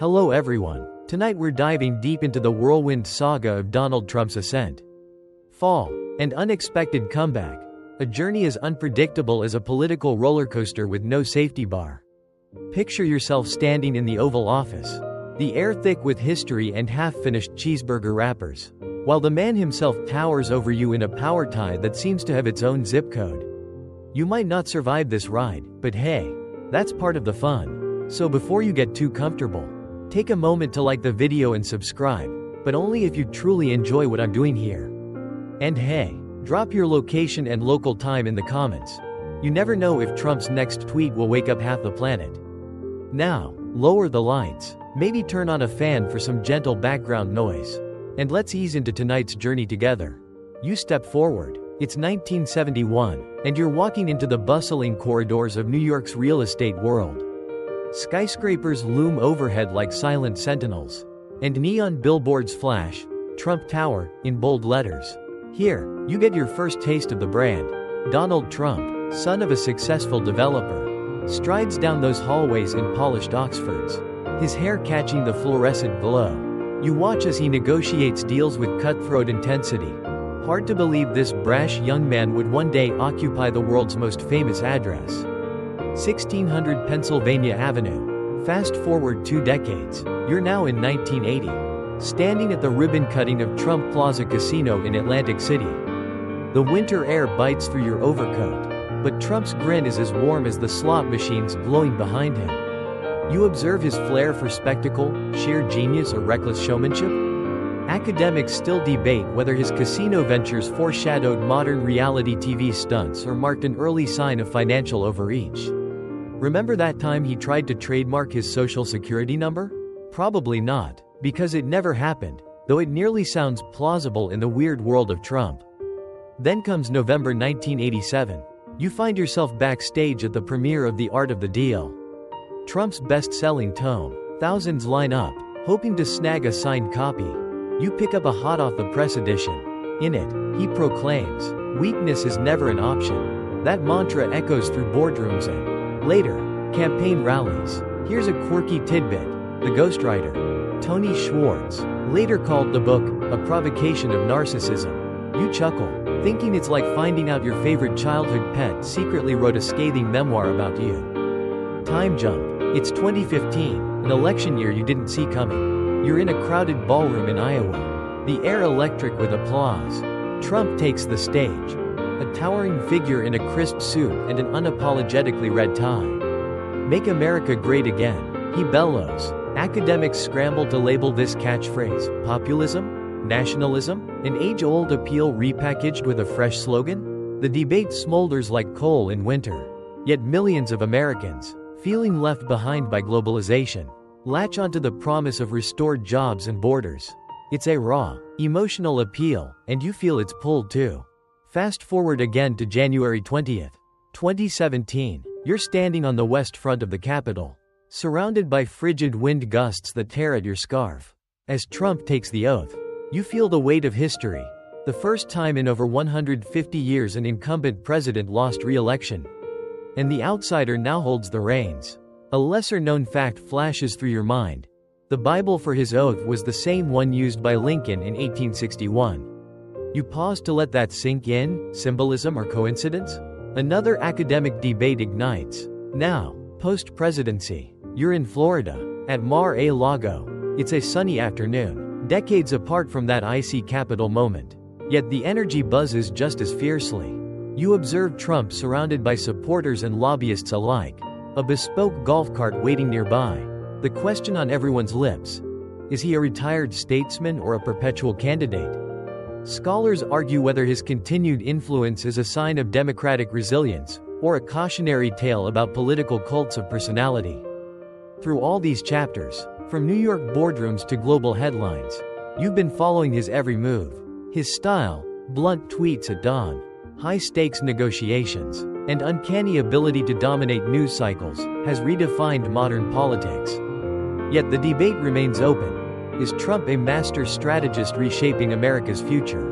Hello everyone. Tonight we're diving deep into the whirlwind saga of Donald Trump's ascent, fall, and unexpected comeback. A journey as unpredictable as a political roller coaster with no safety bar. Picture yourself standing in the Oval Office, the air thick with history and half-finished cheeseburger wrappers, while the man himself towers over you in a power tie that seems to have its own zip code. You might not survive this ride, but hey, that's part of the fun. So before you get too comfortable, take a moment to like the video and subscribe, but only if you truly enjoy what I'm doing here. And hey, drop your location and local time in the comments. You never know if Trump's next tweet will wake up half the planet. Now, lower the lights, maybe turn on a fan for some gentle background noise, and let's ease into tonight's journey together. You step forward. It's 1971, and you're walking into the bustling corridors of New York's real estate world. Skyscrapers loom overhead like silent sentinels, and neon billboards flash, Trump Tower, in bold letters. Here, you get your first taste of the brand. Donald Trump, son of a successful developer, strides down those hallways in polished Oxfords, his hair catching the fluorescent glow. You watch as he negotiates deals with cutthroat intensity. Hard to believe this brash young man would one day occupy the world's most famous address. 1600 Pennsylvania Avenue. Fast forward 2 decades, you're now in 1980, standing at the ribbon cutting of Trump Plaza Casino in Atlantic City. The winter air bites through your overcoat, but Trump's grin is as warm as the slot machines glowing behind him. You observe his flair for spectacle, sheer genius, or reckless showmanship. Academics still debate whether his casino ventures foreshadowed modern reality TV stunts or marked an early sign of financial overreach. Remember that time he tried to trademark his social security number? Probably not, because it never happened, though it nearly sounds plausible in the weird world of Trump. Then comes November 1987. You find yourself backstage at the premiere of The Art of the Deal, Trump's best-selling tome. Thousands line up, hoping to snag a signed copy. You pick up a hot-off-the-press edition. In it, he proclaims, "Weakness is never an option." That mantra echoes through boardrooms and, later, campaign rallies. Here's a quirky tidbit. The ghostwriter, Tony Schwartz, later called the book a provocation of narcissism. You chuckle, thinking it's like finding out your favorite childhood pet secretly wrote a scathing memoir about you. Time jump. It's 2015, an election year you didn't see coming. You're in a crowded ballroom in Iowa, the air electric with applause. Trump takes the stage, a towering figure in a crisp suit and an unapologetically red tie. "Make America great again," he bellows. Academics scramble to label this catchphrase populism, nationalism, an age-old appeal repackaged with a fresh slogan. The debate smolders like coal in winter, yet millions of Americans, feeling left behind by globalization, latch onto the promise of restored jobs and borders. It's a raw, emotional appeal, and you feel its pull too. Fast forward again to January 20th, 2017. You're standing on the west front of the Capitol, surrounded by frigid wind gusts that tear at your scarf. As Trump takes the oath, you feel the weight of history. The first time in over 150 years an incumbent president lost re-election, and the outsider now holds the reins. A lesser-known fact flashes through your mind. The Bible for his oath was the same one used by Lincoln in 1861. You pause to let that sink in. Symbolism or coincidence? Another academic debate ignites. Now, post-presidency. You're in Florida, at Mar-a-Lago. It's a sunny afternoon, decades apart from that icy Capitol moment. Yet the energy buzzes just as fiercely. You observe Trump surrounded by supporters and lobbyists alike. A bespoke golf cart waiting nearby. The question on everyone's lips: is he a retired statesman or a perpetual candidate? Scholars argue whether his continued influence is a sign of democratic resilience, or a cautionary tale about political cults of personality. Through all these chapters, from New York boardrooms to global headlines, you've been following his every move. His style, blunt tweets at dawn, high-stakes negotiations, and uncanny ability to dominate news cycles, has redefined modern politics. Yet the debate remains open. Is Trump a master strategist reshaping America's future?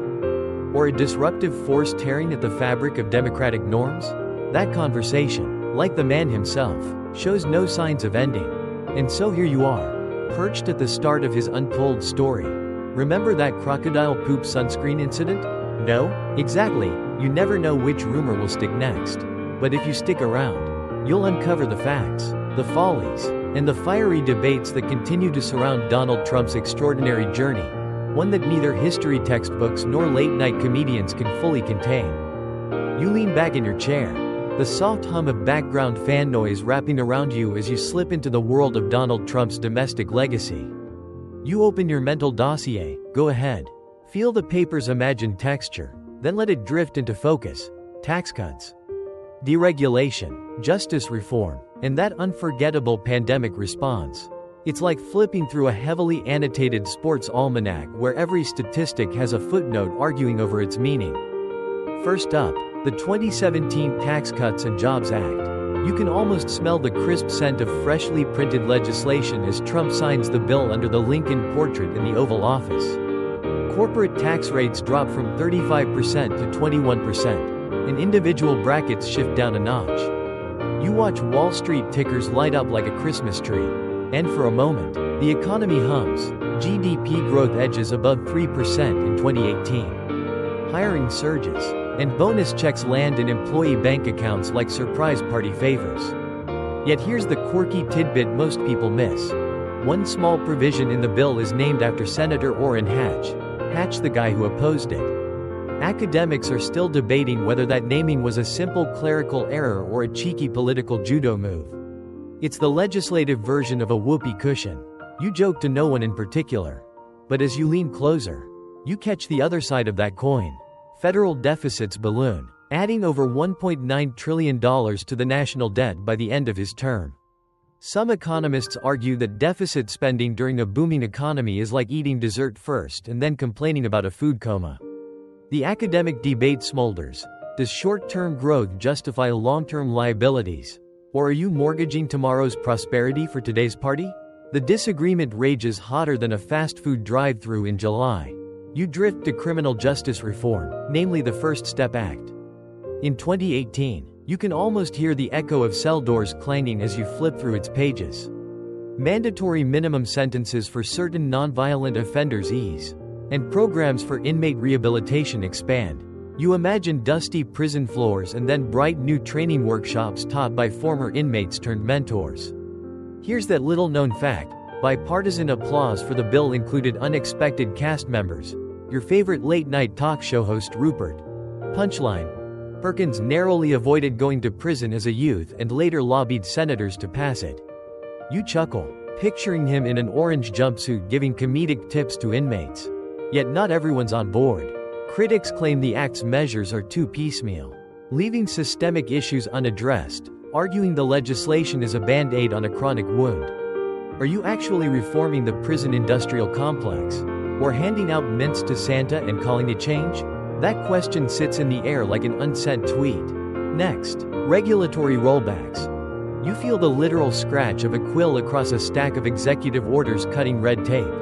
Or a disruptive force tearing at the fabric of democratic norms? That conversation, like the man himself, shows no signs of ending. And so here you are, perched at the start of his untold story. Remember that crocodile poop sunscreen incident? No? Exactly, you never know which rumor will stick next. But if you stick around, you'll uncover the facts, the follies, and the fiery debates that continue to surround Donald Trump's extraordinary journey, one that neither history textbooks nor late-night comedians can fully contain. You lean back in your chair, the soft hum of background fan noise wrapping around you as you slip into the world of Donald Trump's domestic legacy. You open your mental dossier, go ahead. Feel the paper's imagined texture, then let it drift into focus. Tax cuts, deregulation, justice reform, and that unforgettable pandemic response. It's like flipping through a heavily annotated sports almanac where every statistic has a footnote arguing over its meaning. First up, the 2017 Tax Cuts and Jobs Act. You can almost smell the crisp scent of freshly printed legislation as Trump signs the bill under the Lincoln portrait in the Oval Office. Corporate tax rates drop from 35% to 21%, and individual brackets shift down a notch. You watch Wall Street tickers light up like a Christmas tree. And for a moment, the economy hums. GDP growth edges above 3% in 2018. Hiring surges, and bonus checks land in employee bank accounts like surprise party favors. Yet here's the quirky tidbit most people miss. One small provision in the bill is named after Senator Orrin Hatch. Hatch, the guy who opposed it. Academics are still debating whether that naming was a simple clerical error or a cheeky political judo move. It's the legislative version of a whoopee cushion. You joke to no one in particular. But as you lean closer, you catch the other side of that coin. Federal deficits balloon, adding over $1.9 trillion to the national debt by the end of his term. Some economists argue that deficit spending during a booming economy is like eating dessert first and then complaining about a food coma. The academic debate smolders. Does short-term growth justify long-term liabilities? Or are you mortgaging tomorrow's prosperity for today's party? The disagreement rages hotter than a fast food drive-thru in July. You drift to criminal justice reform, namely the First Step Act. In 2018, you can almost hear the echo of cell doors clanging as you flip through its pages. Mandatory minimum sentences for certain nonviolent offenders ease, and programs for inmate rehabilitation expand. You imagine dusty prison floors and then bright new training workshops taught by former inmates turned mentors. Here's that little-known fact. Bipartisan applause for the bill included unexpected cast members. Your favorite late-night talk show host Rupert. Punchline: Perkins narrowly avoided going to prison as a youth and later lobbied senators to pass it. You chuckle, picturing him in an orange jumpsuit giving comedic tips to inmates. Yet not everyone's on board. Critics claim the act's measures are too piecemeal, leaving systemic issues unaddressed, arguing the legislation is a band-aid on a chronic wound. Are you actually reforming the prison industrial complex? Or handing out mints to Santa and calling it change? That question sits in the air like an unsent tweet. Next, regulatory rollbacks. You feel the literal scratch of a quill across a stack of executive orders cutting red tape.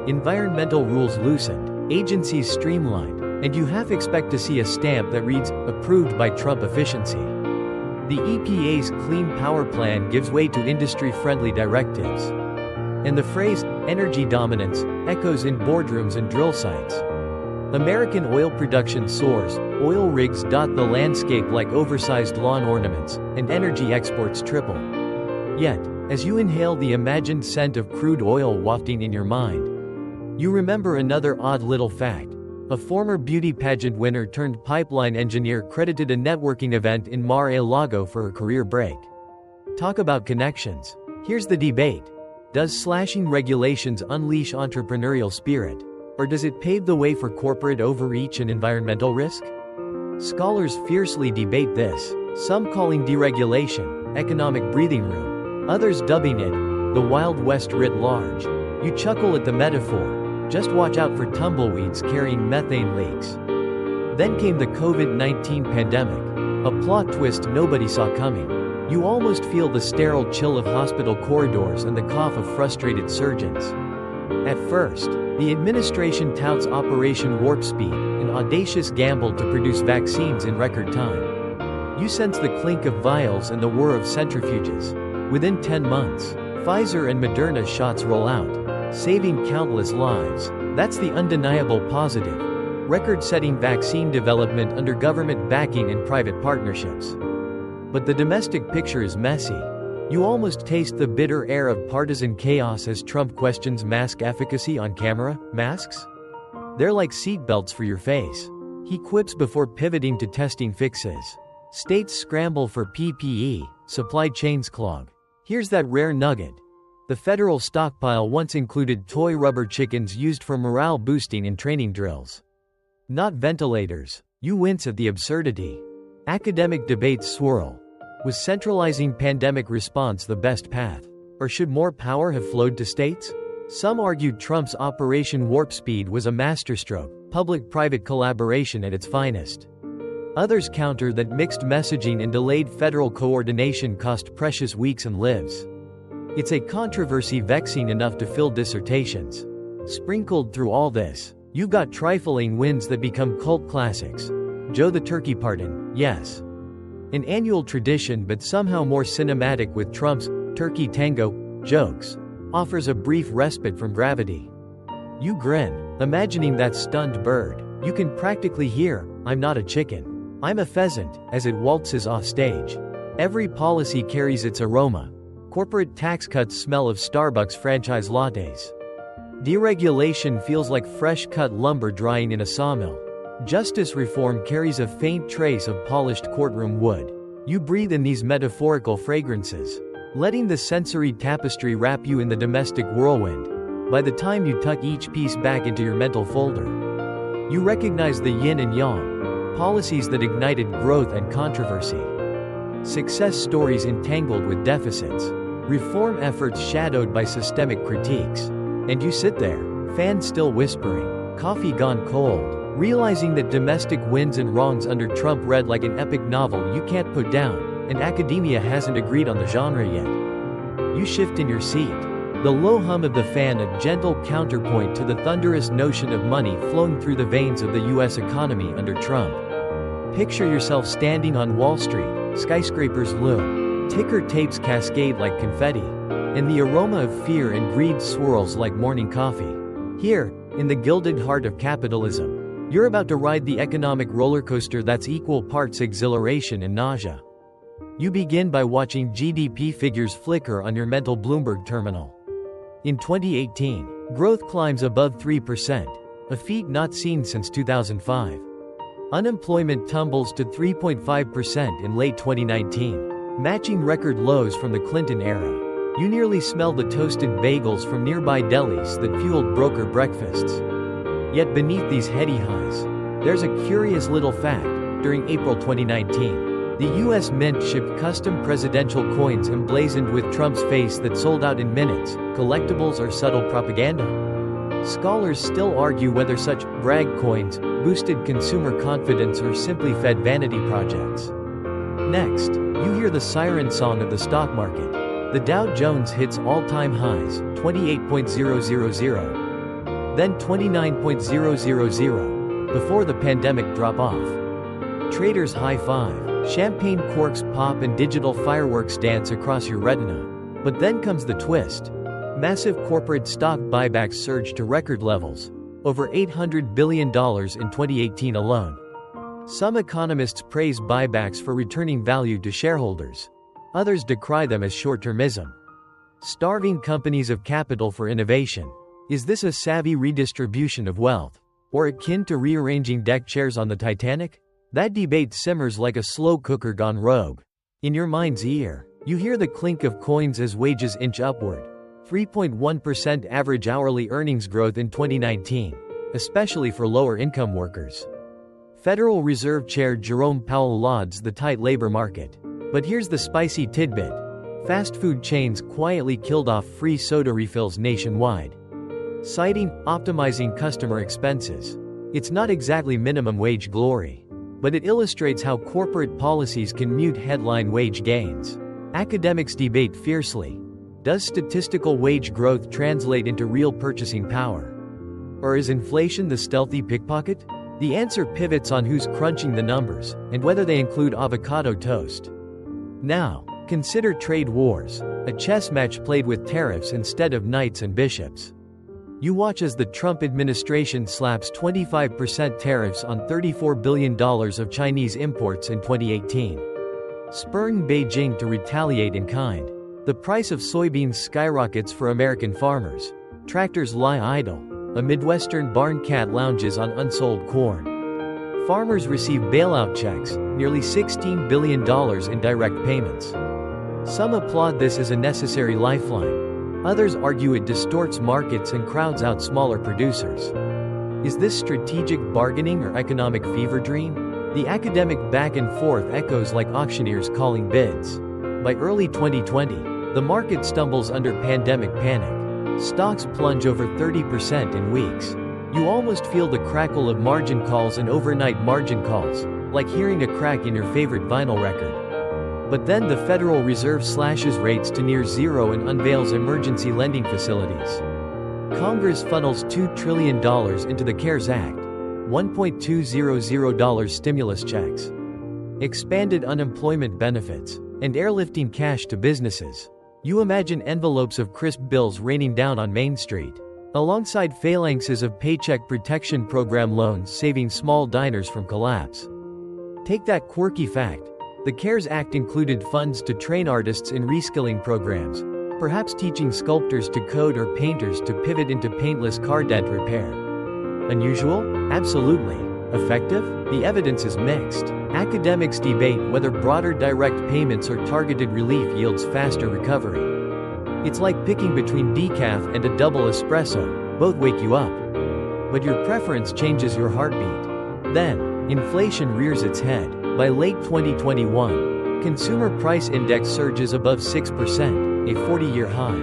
Environmental rules loosened, agencies streamlined, and you half expect to see a stamp that reads, "Approved by Trump efficiency." The EPA's Clean Power Plan gives way to industry-friendly directives. And the phrase, energy dominance, echoes in boardrooms and drill sites. American oil production soars, oil rigs dot the landscape like oversized lawn ornaments, and energy exports triple. Yet, as you inhale the imagined scent of crude oil wafting in your mind, you remember another odd little fact. A former beauty pageant winner turned pipeline engineer credited a networking event in Mar-a-Lago for a career break. Talk about connections. Here's the debate. Does slashing regulations unleash entrepreneurial spirit? Or does it pave the way for corporate overreach and environmental risk? Scholars fiercely debate this, some calling deregulation economic breathing room, others dubbing it the Wild West writ large. You chuckle at the metaphor. Just watch out for tumbleweeds carrying methane leaks. Then came the COVID-19 pandemic, a plot twist nobody saw coming. You almost feel the sterile chill of hospital corridors and the cough of frustrated surgeons. At first, the administration touts Operation Warp Speed, an audacious gamble to produce vaccines in record time. You sense the clink of vials and the whir of centrifuges. Within 10 months, Pfizer and Moderna shots roll out, saving countless lives. That's the undeniable positive. Record-setting vaccine development under government backing and private partnerships. But the domestic picture is messy. You almost taste the bitter air of partisan chaos as Trump questions mask efficacy on camera. Masks? They're like seatbelts for your face. He quips before pivoting to testing fixes. States scramble for PPE, supply chains clog. Here's that rare nugget. The federal stockpile once included toy rubber chickens used for morale boosting in training drills. Not ventilators. You wince at the absurdity. Academic debates swirl. Was centralizing pandemic response the best path? Or should more power have flowed to states? Some argued Trump's Operation Warp Speed was a masterstroke, public-private collaboration at its finest. Others counter that mixed messaging and delayed federal coordination cost precious weeks and lives. It's a controversy vexing enough to fill dissertations. Sprinkled through all this, you've got trifling wins that become cult classics. Joe the Turkey pardon, yes. An annual tradition but somehow more cinematic with Trump's turkey tango jokes, offers a brief respite from gravity. You grin, imagining that stunned bird. You can practically hear, "I'm not a chicken. I'm a pheasant," as it waltzes off stage. Every policy carries its aroma. Corporate tax cuts smell of Starbucks franchise lattes. Deregulation feels like fresh-cut lumber drying in a sawmill. Justice reform carries a faint trace of polished courtroom wood. You breathe in these metaphorical fragrances, letting the sensory tapestry wrap you in the domestic whirlwind. By the time you tuck each piece back into your mental folder, you recognize the yin and yang, policies that ignited growth and controversy, success stories entangled with deficits, reform efforts shadowed by systemic critiques. And you sit there, fan still whispering, coffee gone cold, realizing that domestic wins and wrongs under Trump read like an epic novel you can't put down, and academia hasn't agreed on the genre yet. You shift in your seat. The low hum of the fan a gentle counterpoint to the thunderous notion of money flowing through the veins of the US economy under Trump. Picture yourself standing on Wall Street, skyscrapers loom, ticker tapes cascade like confetti, and the aroma of fear and greed swirls like morning coffee. Here, in the gilded heart of capitalism, you're about to ride the economic roller coaster that's equal parts exhilaration and nausea. You begin by watching GDP figures flicker on your mental Bloomberg terminal. In 2018, growth climbs above 3%, a feat not seen since 2005. Unemployment tumbles to 3.5% in late 2019, matching record lows from the Clinton era. You nearly smell the toasted bagels from nearby delis that fueled broker breakfasts. Yet beneath these heady highs, there's a curious little fact. During April 2019, the US Mint shipped custom presidential coins emblazoned with Trump's face that sold out in minutes. Collectibles or subtle propaganda? Scholars still argue whether such brag coins boosted consumer confidence or simply fed vanity projects. Next, you hear the siren song of the stock market. The Dow Jones hits all-time highs, 28.000, then 29.000, before the pandemic drop-off. Traders high-five, champagne corks pop and digital fireworks dance across your retina. But then comes the twist. Massive corporate stock buybacks surge to record levels, over $800 billion in 2018 alone. Some economists praise buybacks for returning value to shareholders. Others decry them as short-termism. Starving companies of capital for innovation. Is this a savvy redistribution of wealth? Or akin to rearranging deck chairs on the Titanic? That debate simmers like a slow cooker gone rogue. In your mind's ear, you hear the clink of coins as wages inch upward. 3.1% average hourly earnings growth in 2019, especially for lower-income workers. Federal Reserve Chair Jerome Powell lauds the tight labor market. But here's the spicy tidbit. Fast food chains quietly killed off free soda refills nationwide, citing optimizing customer expenses. It's not exactly minimum wage glory, but it illustrates how corporate policies can mute headline wage gains. Academics debate fiercely. Does statistical wage growth translate into real purchasing power? Or is inflation the stealthy pickpocket? The answer pivots on who's crunching the numbers, and whether they include avocado toast. Now, Consider trade wars, a chess match played with tariffs instead of knights and bishops. You watch as the Trump administration slaps 25% tariffs on $34 billion of Chinese imports in 2018, spurring Beijing to retaliate in kind. The price of soybeans skyrockets for American farmers. Tractors lie idle. A Midwestern barn cat lounges on unsold corn. Farmers receive bailout checks, nearly $16 billion in direct payments. Some applaud this as a necessary lifeline. Others argue it distorts markets and crowds out smaller producers. Is this strategic bargaining or economic fever dream? The academic back and forth echoes like auctioneers calling bids. By early 2020, the market stumbles under pandemic panic. Stocks plunge over 30% in weeks. You almost feel the crackle of margin calls and overnight margin calls, like hearing a crack in your favorite vinyl record. But then the Federal Reserve slashes rates to near zero and unveils emergency lending facilities. Congress funnels $2 trillion into the CARES Act, $1.200 stimulus checks, expanded unemployment benefits, and airlifting cash to businesses. You imagine envelopes of crisp bills raining down on Main Street, alongside phalanxes of Paycheck Protection Program loans saving small diners from collapse. Take that quirky fact. The CARES Act included funds to train artists in reskilling programs, perhaps teaching sculptors to code or painters to pivot into paintless car dent repair. Unusual? Absolutely. Effective? The evidence is mixed. Academics debate whether broader direct payments or targeted relief yields faster recovery. It's like picking between decaf and a double espresso. Both wake you up, but your preference changes your heartbeat. Then, inflation rears its head. By late 2021, consumer price index surges above 6%, a 40-year high.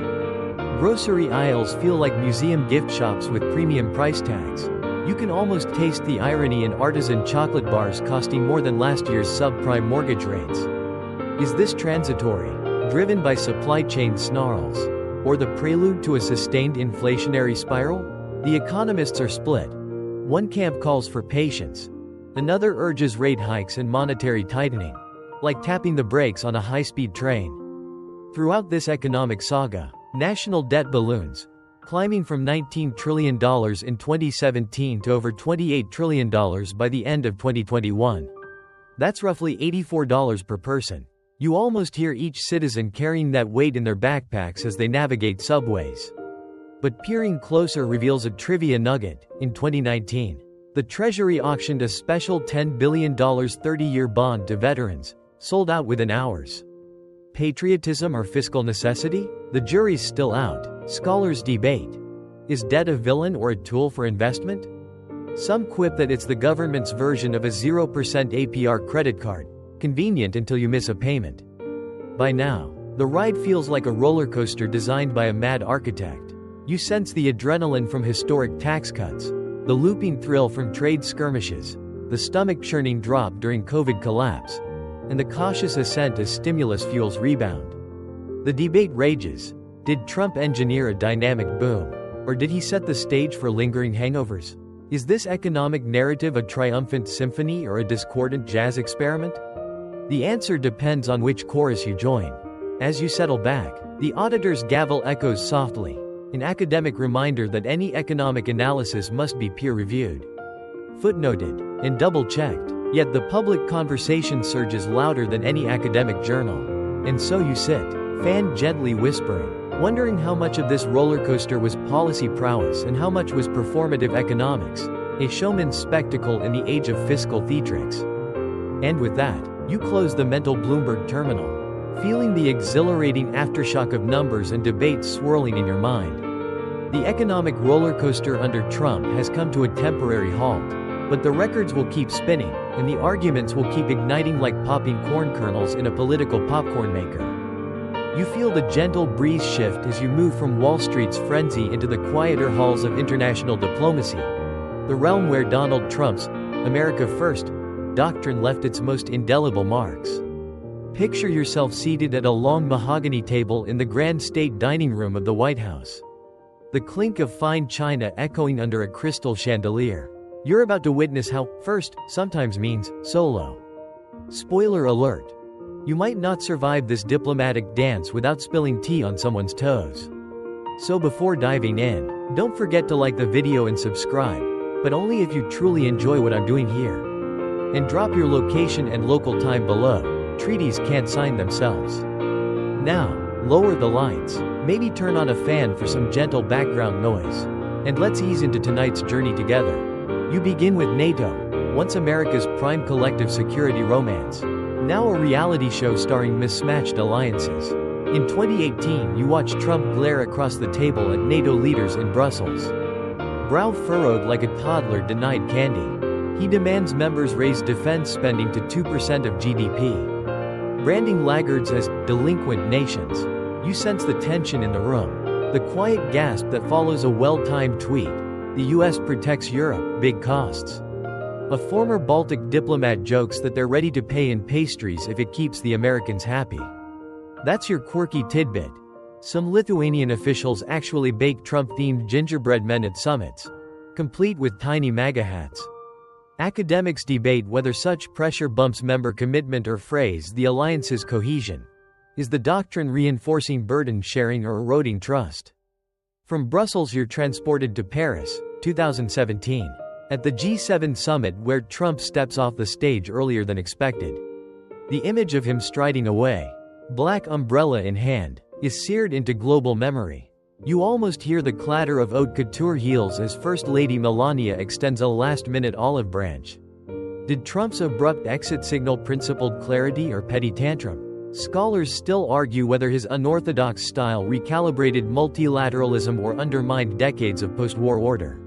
Grocery aisles feel like museum gift shops with premium price tags. You can almost taste the irony in artisan chocolate bars costing more than last year's subprime mortgage rates. Is this transitory, driven by supply chain snarls, or the prelude to a sustained inflationary spiral? The economists are split. One camp calls for patience. Another urges rate hikes and monetary tightening, like tapping the brakes on a high-speed train. Throughout this economic saga, national debt balloons, climbing from $19 trillion in 2017 to over $28 trillion by the end of 2021. That's roughly $84 per person. You almost hear each citizen carrying that weight in their backpacks as they navigate subways. But peering closer reveals a trivia nugget. In 2019, the Treasury auctioned a special $10 billion 30-year bond to veterans, sold out within hours. Patriotism or fiscal necessity? The jury's still out. Scholars debate. Is debt a villain or a tool for investment? Some quip that it's the government's version of a 0% APR credit card, convenient until you miss a payment. By now, the ride feels like a roller coaster designed by a mad architect. You sense the adrenaline from historic tax cuts, the looping thrill from trade skirmishes, the stomach-churning drop during COVID collapse, and the cautious ascent as stimulus fuels rebound. The debate rages. Did Trump engineer a dynamic boom? Or did he set the stage for lingering hangovers? Is this economic narrative a triumphant symphony or a discordant jazz experiment? The answer depends on which chorus you join. As you settle back, the auditor's gavel echoes softly, an academic reminder that any economic analysis must be peer-reviewed, footnoted, and double-checked. Yet the public conversation surges louder than any academic journal. And so you sit, fan gently whispering, wondering how much of this roller coaster was policy prowess and how much was performative economics, a showman's spectacle in the age of fiscal theatrics. And with that, you close the mental Bloomberg terminal, feeling the exhilarating aftershock of numbers and debates swirling in your mind. The economic roller coaster under Trump has come to a temporary halt, but the records will keep spinning, and the arguments will keep igniting like popping corn kernels in a political popcorn maker. You feel the gentle breeze shift as you move from Wall Street's frenzy into the quieter halls of international diplomacy, the realm where Donald Trump's "America First" doctrine left its most indelible marks. Picture yourself seated at a long mahogany table in the grand state dining room of the White House, the clink of fine china echoing under a crystal chandelier. You're about to witness how first sometimes means solo. Spoiler alert. You might not survive this diplomatic dance without spilling tea on someone's toes. So before diving in, don't forget to like the video and subscribe, but only if you truly enjoy what I'm doing here. And drop your location and local time below. Treaties can't sign themselves. Now, lower the lights, maybe turn on a fan for some gentle background noise. And let's ease into tonight's journey together. You begin with NATO, once America's prime collective security romance. Now a reality show starring mismatched alliances. In 2018, you watch Trump glare across the table at NATO leaders in Brussels. Brow furrowed like a toddler denied candy. He demands members raise defense spending to 2% of GDP. Branding laggards as delinquent nations. You sense the tension in the room. The quiet gasp that follows a well-timed tweet. The US protects Europe, big costs. A former Baltic diplomat jokes that they're ready to pay in pastries if it keeps the Americans happy. That's your quirky tidbit. Some Lithuanian officials actually bake Trump-themed gingerbread men at summits, complete with tiny MAGA hats. Academics debate whether such pressure bumps member commitment or frays the alliance's cohesion. Is the doctrine reinforcing burden sharing or eroding trust? From Brussels you're transported to Paris, 2017. At the G7 summit where Trump steps off the stage earlier than expected. The image of him striding away, black umbrella in hand, is seared into global memory. You almost hear the clatter of haute couture heels as First Lady Melania extends a last-minute olive branch. Did Trump's abrupt exit signal principled clarity or petty tantrum? Scholars still argue whether his unorthodox style recalibrated multilateralism or undermined decades of post-war order.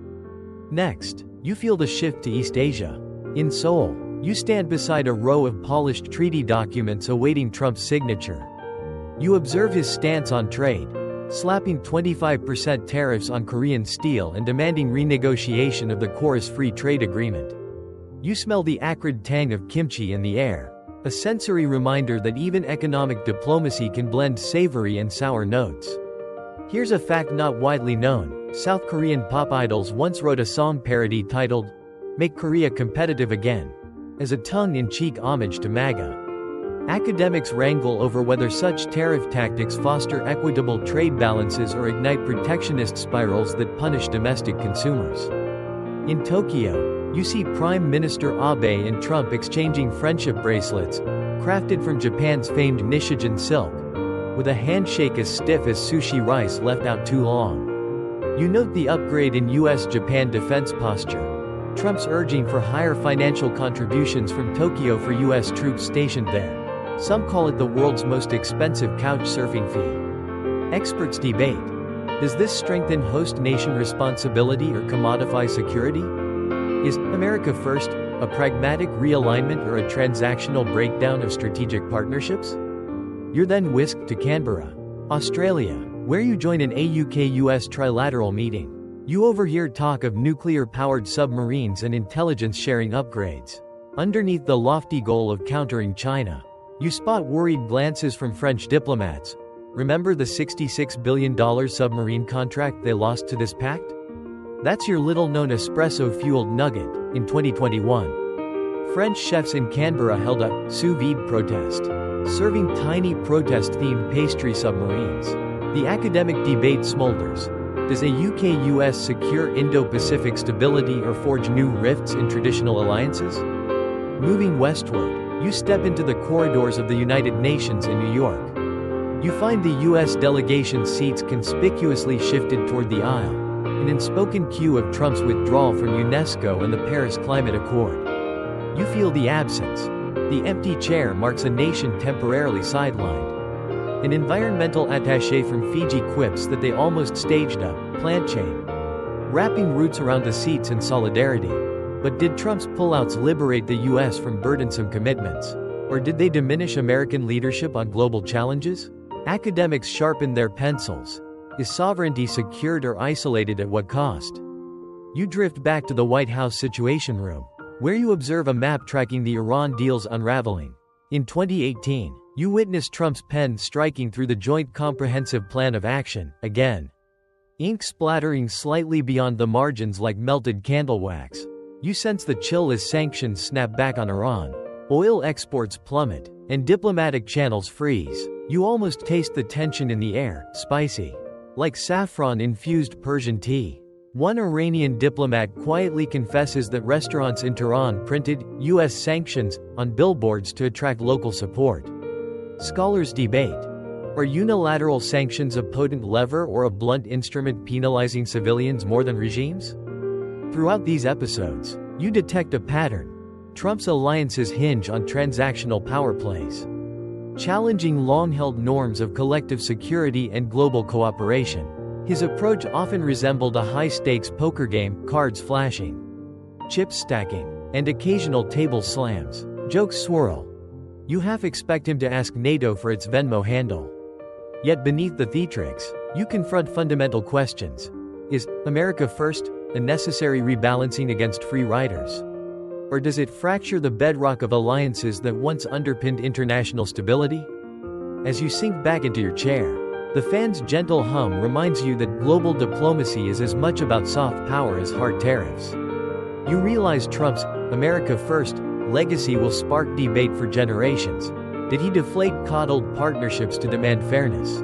Next, you feel the shift to East Asia. In Seoul, you stand beside a row of polished treaty documents awaiting Trump's signature. You observe his stance on trade, slapping 25% tariffs on Korean steel and demanding renegotiation of the Chorus Free Trade Agreement. You smell the acrid tang of kimchi in the air, a sensory reminder that even economic diplomacy can blend savory and sour notes. Here's a fact not widely known: South Korean pop idols once wrote a song parody titled, "Make Korea Competitive Again," as a tongue-in-cheek homage to MAGA. Academics wrangle over whether such tariff tactics foster equitable trade balances or ignite protectionist spirals that punish domestic consumers. In Tokyo, you see Prime Minister Abe and Trump exchanging friendship bracelets, crafted from Japan's famed Nishijin silk, with a handshake as stiff as sushi rice left out too long. You note the upgrade in US-Japan defense posture, Trump's urging for higher financial contributions from Tokyo for US troops stationed there. Some call it the world's most expensive couch surfing fee. Experts debate. Does this strengthen host nation responsibility or commodify security? Is America First a pragmatic realignment or a transactional breakdown of strategic partnerships? You're then whisked to Canberra, Australia, where you join an AUK-US trilateral meeting. You overhear talk of nuclear-powered submarines and intelligence-sharing upgrades. Underneath the lofty goal of countering China, you spot worried glances from French diplomats. Remember the $66 billion submarine contract they lost to this pact? That's your little-known espresso-fueled nugget. In 2021, French chefs in Canberra held a sous vide protest, serving tiny protest-themed pastry submarines. The academic debate smolders. Does a UK-US secure Indo-Pacific stability or forge new rifts in traditional alliances? Moving westward, you step into the corridors of the United Nations in New York. You find the US delegation's seats conspicuously shifted toward the aisle, an unspoken cue of Trump's withdrawal from UNESCO and the Paris Climate Accord. You feel the absence. The empty chair marks a nation temporarily sidelined. An environmental attaché from Fiji quips that they almost staged a plant chain, wrapping roots around the seats in solidarity. But did Trump's pullouts liberate the US from burdensome commitments? Or did they diminish American leadership on global challenges? Academics sharpen their pencils. Is sovereignty secured or isolated at what cost? You drift back to the White House Situation Room, where you observe a map tracking the Iran deal's unraveling. In 2018, you witness Trump's pen striking through the Joint Comprehensive Plan of Action, again. Ink splattering slightly beyond the margins like melted candle wax. You sense the chill as sanctions snap back on Iran. Oil exports plummet, and diplomatic channels freeze. You almost taste the tension in the air, spicy, like saffron-infused Persian tea. One Iranian diplomat quietly confesses that restaurants in Tehran printed U.S. sanctions on billboards to attract local support. Scholars debate: are unilateral sanctions a potent lever or a blunt instrument penalizing civilians more than regimes? Throughout these episodes, you detect a pattern. Trump's alliances hinge on transactional power plays, challenging long-held norms of collective security and global cooperation. His approach often resembled a high-stakes poker game, cards flashing, chips stacking, and occasional table slams. Jokes swirl. You half expect him to ask NATO for its Venmo handle. Yet beneath the theatrics, you confront fundamental questions. Is America first a necessary rebalancing against free riders? Or does it fracture the bedrock of alliances that once underpinned international stability? As you sink back into your chair, the fan's gentle hum reminds you that global diplomacy is as much about soft power as hard tariffs. You realize Trump's America First legacy will spark debate for generations. Did he deflate coddled partnerships to demand fairness?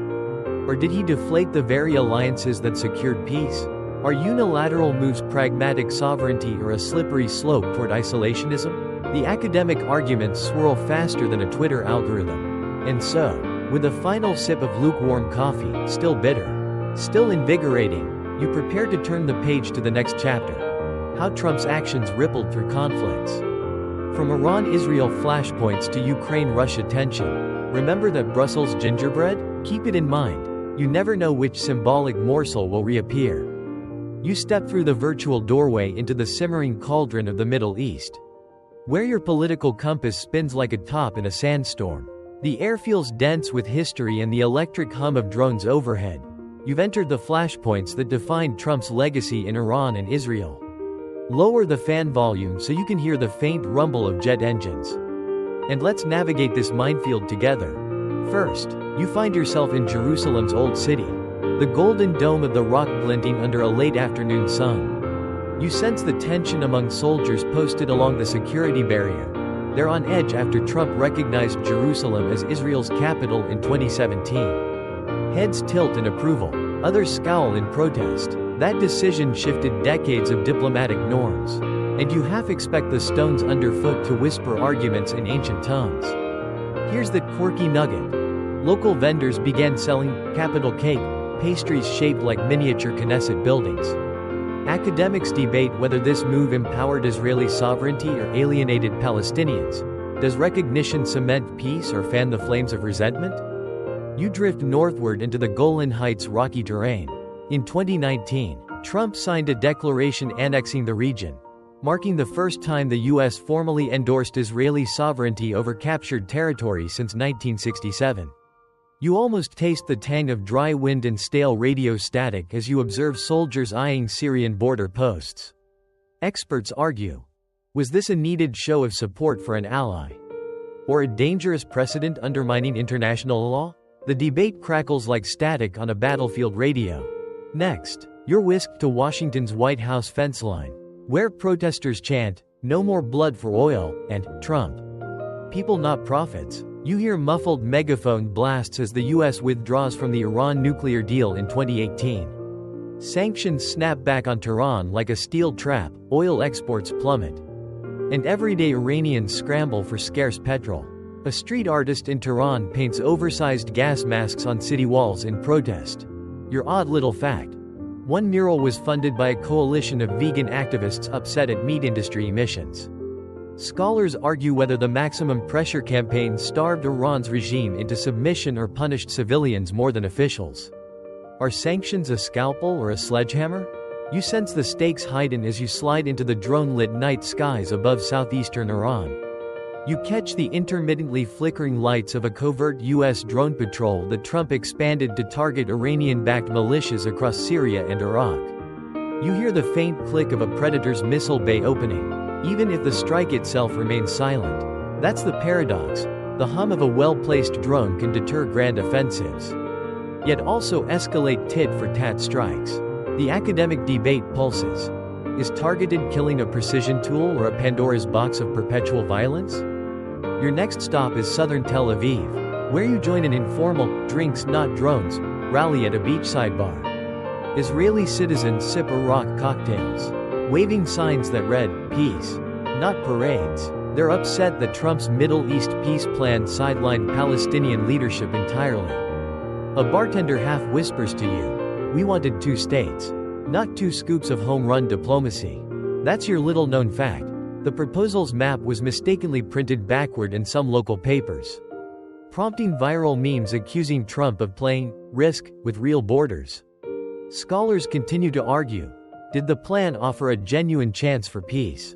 Or did he deflate the very alliances that secured peace? Are unilateral moves pragmatic sovereignty or a slippery slope toward isolationism? The academic arguments swirl faster than a Twitter algorithm. And so, with a final sip of lukewarm coffee, still bitter, still invigorating, you prepare to turn the page to the next chapter. How Trump's actions rippled through conflicts. From Iran-Israel flashpoints to Ukraine-Russia tension. Remember that Brussels gingerbread? Keep it in mind. You never know which symbolic morsel will reappear. You step through the virtual doorway into the simmering cauldron of the Middle East, where your political compass spins like a top in a sandstorm. The air feels dense with history and the electric hum of drones overhead. You've entered the flashpoints that defined Trump's legacy in Iran and Israel. Lower the fan volume so you can hear the faint rumble of jet engines. And let's navigate this minefield together. First, you find yourself in Jerusalem's Old City, the golden dome of the rock glinting under a late afternoon sun. You sense the tension among soldiers posted along the security barrier. They're on edge after Trump recognized Jerusalem as Israel's capital in 2017. Heads tilt in approval, others scowl in protest. That decision shifted decades of diplomatic norms. And you half expect the stones underfoot to whisper arguments in ancient tongues. Here's the quirky nugget. Local vendors began selling capital cake, pastries shaped like miniature Knesset buildings. Academics debate whether this move empowered Israeli sovereignty or alienated Palestinians. Does recognition cement peace or fan the flames of resentment? You drift northward into the Golan Heights rocky terrain. In 2019, Trump signed a declaration annexing the region, marking the first time the U.S. formally endorsed Israeli sovereignty over captured territory since 1967. You almost taste the tang of dry wind and stale radio static as you observe soldiers eyeing Syrian border posts. Experts argue, was this a needed show of support for an ally? Or a dangerous precedent undermining international law? The debate crackles like static on a battlefield radio. Next, you're whisked to Washington's White House fence line, where protesters chant, "No more blood for oil," and "Trump. People not profits." You hear muffled megaphone blasts as the U.S. withdraws from the Iran nuclear deal in 2018. Sanctions snap back on Tehran like a steel trap, oil exports plummet. And everyday Iranians scramble for scarce petrol. A street artist in Tehran paints oversized gas masks on city walls in protest. Your odd little fact. One mural was funded by a coalition of vegan activists upset at meat industry emissions. Scholars argue whether the maximum pressure campaign starved Iran's regime into submission or punished civilians more than officials. Are sanctions a scalpel or a sledgehammer? You sense the stakes heighten as you slide into the drone-lit night skies above southeastern Iran. You catch the intermittently flickering lights of a covert U.S. drone patrol that Trump expanded to target Iranian-backed militias across Syria and Iraq. You hear the faint click of a predator's missile bay opening, even if the strike itself remains silent. That's the paradox. The hum of a well-placed drone can deter grand offensives, yet also escalate tit-for-tat strikes. The academic debate pulses. Is targeted killing a precision tool or a Pandora's box of perpetual violence? Your next stop is southern Tel Aviv, where you join an informal, drinks not drones, rally at a beachside bar. Israeli citizens sip Iraq cocktails, waving signs that read, "Peace, not parades." They're upset that Trump's Middle East peace plan sidelined Palestinian leadership entirely. A bartender half whispers to you, "We wanted 2 states, not 2 scoops of home-run diplomacy." That's your little-known fact. The proposal's map was mistakenly printed backward in some local papers, prompting viral memes accusing Trump of playing Risk with real borders. Scholars continue to argue, did the plan offer a genuine chance for peace?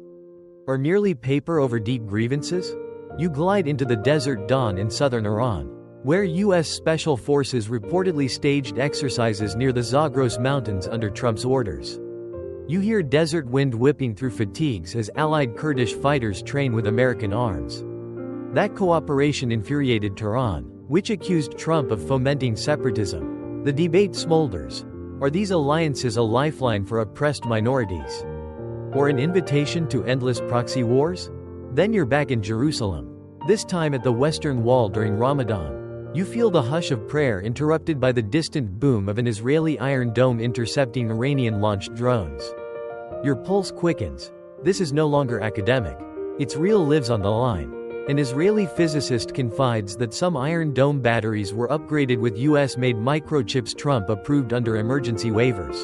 Or merely paper over deep grievances? You glide into the desert dawn in southern Iran, where U.S. Special Forces reportedly staged exercises near the Zagros Mountains under Trump's orders. You hear desert wind whipping through fatigues as allied Kurdish fighters train with American arms. That cooperation infuriated Tehran, which accused Trump of fomenting separatism. The debate smolders. Are these alliances a lifeline for oppressed minorities? Or an invitation to endless proxy wars? Then you're back in Jerusalem. This time at the Western Wall during Ramadan. You feel the hush of prayer interrupted by the distant boom of an Israeli Iron Dome intercepting Iranian-launched drones. Your pulse quickens. This is no longer academic. Its real lives on the line. An Israeli physicist confides that some Iron Dome batteries were upgraded with US-made microchips Trump approved under emergency waivers.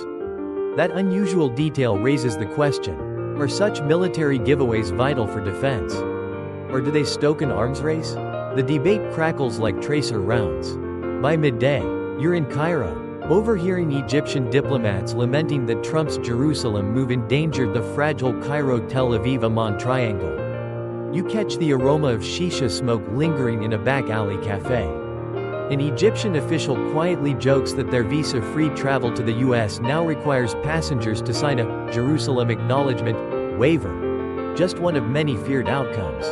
That unusual detail raises the question, are such military giveaways vital for defense? Or do they stoke an arms race? The debate crackles like tracer rounds. By midday, you're in Cairo, overhearing Egyptian diplomats lamenting that Trump's Jerusalem move endangered the fragile Cairo-Tel Aviv-Amman triangle. You catch the aroma of shisha smoke lingering in a back alley cafe. An Egyptian official quietly jokes that their visa-free travel to the US now requires passengers to sign a Jerusalem Acknowledgement waiver. Just one of many feared outcomes.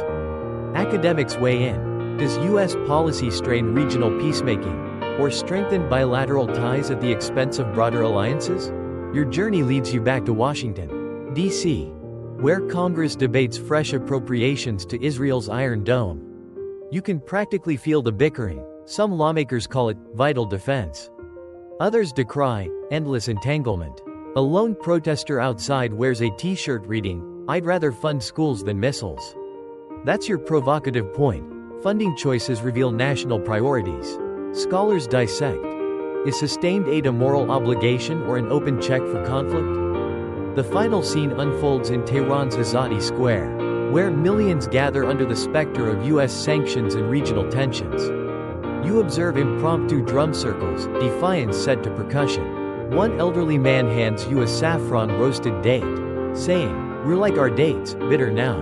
Academics weigh in. Does US policy strain regional peacemaking, or strengthen bilateral ties at the expense of broader alliances? Your journey leads you back to Washington, D.C., where Congress debates fresh appropriations to Israel's Iron Dome. You can practically feel the bickering. Some lawmakers call it vital defense. Others decry endless entanglement. A lone protester outside wears a t-shirt reading, "I'd rather fund schools than missiles." That's your provocative point. Funding choices reveal national priorities. Scholars dissect. Is sustained aid a moral obligation or an open check for conflict? The final scene unfolds in Tehran's Azadi Square, where millions gather under the specter of US sanctions and regional tensions. You observe impromptu drum circles, defiance set to percussion. One elderly man hands you a saffron-roasted date, saying, "We're like our dates, bitter now,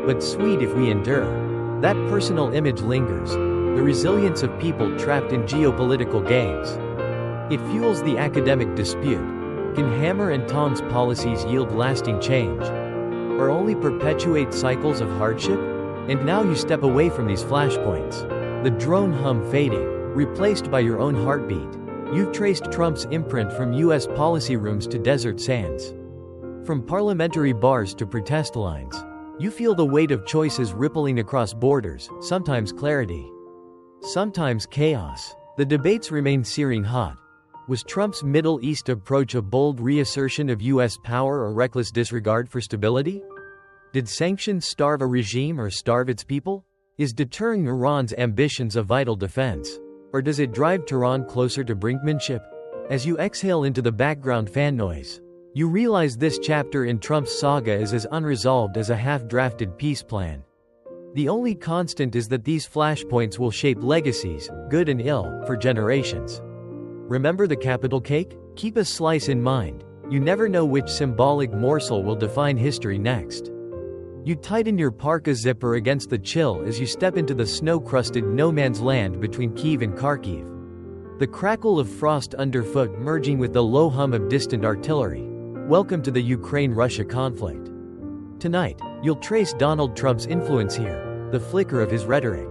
but sweet if we endure." That personal image lingers. The resilience of people trapped in geopolitical games. It fuels the academic dispute. Can hammer and tongs policies yield lasting change? Or only perpetuate cycles of hardship? And now you step away from these flashpoints. The drone hum fading, replaced by your own heartbeat. You've traced Trump's imprint from US policy rooms to desert sands. From parliamentary bars to protest lines. You feel the weight of choices rippling across borders, sometimes clarity, sometimes chaos. The debates remain searing hot. Was Trump's Middle East approach a bold reassertion of US power or reckless disregard for stability? Did sanctions starve a regime or starve its people? Is deterring Iran's ambitions a vital defense? Or does it drive Tehran closer to brinkmanship? As you exhale into the background fan noise, you realize this chapter in Trump's saga is as unresolved as a half-drafted peace plan. The only constant is that these flashpoints will shape legacies, good and ill, for generations. Remember the capital cake? Keep a slice in mind. You never know which symbolic morsel will define history next. You tighten your parka zipper against the chill as you step into the snow-crusted no-man's land between Kyiv and Kharkiv. The crackle of frost underfoot merging with the low hum of distant artillery. Welcome to the Ukraine-Russia conflict. Tonight, you'll trace Donald Trump's influence here, the flicker of his rhetoric,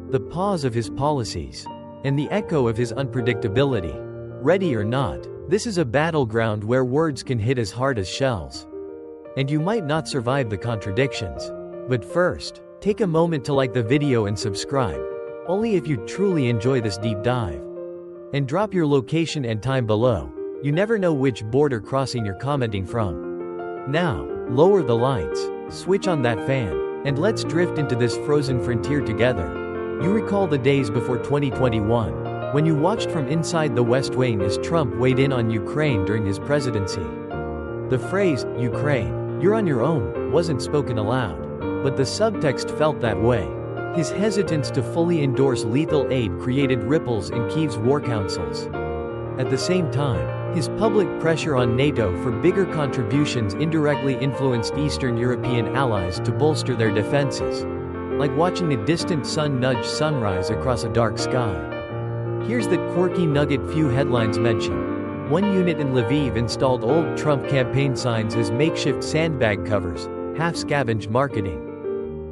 the pause of his policies, and the echo of his unpredictability. Ready or not, this is a battleground where words can hit as hard as shells. And you might not survive the contradictions. But first, Take a moment to like the video and subscribe, only if you truly enjoy this deep dive. And drop your location and time below. You never know which border crossing you're commenting from. Now, lower the lights, switch on that fan, and let's drift into this frozen frontier together. You recall the days before 2021, when you watched from inside the West Wing as Trump weighed in on Ukraine during his presidency. The phrase, "Ukraine, you're on your own," wasn't spoken aloud, but the subtext felt that way. His hesitance to fully endorse lethal aid created ripples in Kyiv's war councils. At the same time, his public pressure on NATO for bigger contributions indirectly influenced Eastern European allies to bolster their defenses, like watching a distant sun nudge sunrise across a dark sky. Here's the quirky nugget few headlines mention. One unit in Lviv installed old Trump campaign signs as makeshift sandbag covers, half scavenged marketing,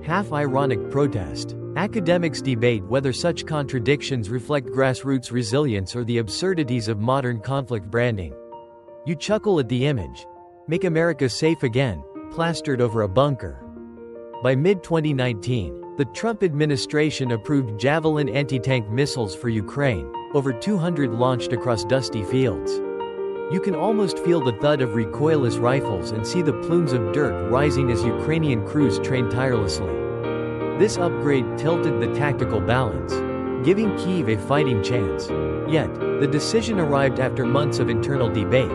half ironic protest. Academics debate whether such contradictions reflect grassroots resilience or the absurdities of modern conflict branding. You chuckle at the image. "Make America safe again," plastered over a bunker. By mid-2019, the Trump administration approved Javelin anti-tank missiles for Ukraine, over 200 launched across dusty fields. You can almost feel the thud of recoilless rifles and see the plumes of dirt rising as Ukrainian crews train tirelessly. This upgrade tilted the tactical balance, giving Kyiv a fighting chance. Yet, the decision arrived after months of internal debate.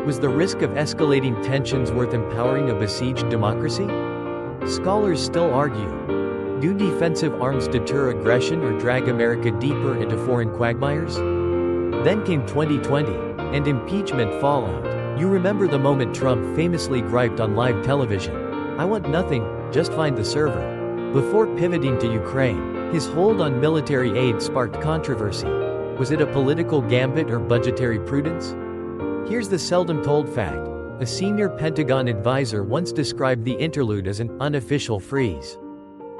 Was the risk of escalating tensions worth empowering a besieged democracy? Scholars still argue. Do defensive arms deter aggression or drag America deeper into foreign quagmires? Then came 2020, and impeachment fallout. You remember the moment Trump famously griped on live television, "I want nothing, just find the server." Before pivoting to Ukraine, his hold on military aid sparked controversy. Was it a political gambit or budgetary prudence? Here's the seldom-told fact. A senior Pentagon advisor once described the interlude as an unofficial freeze,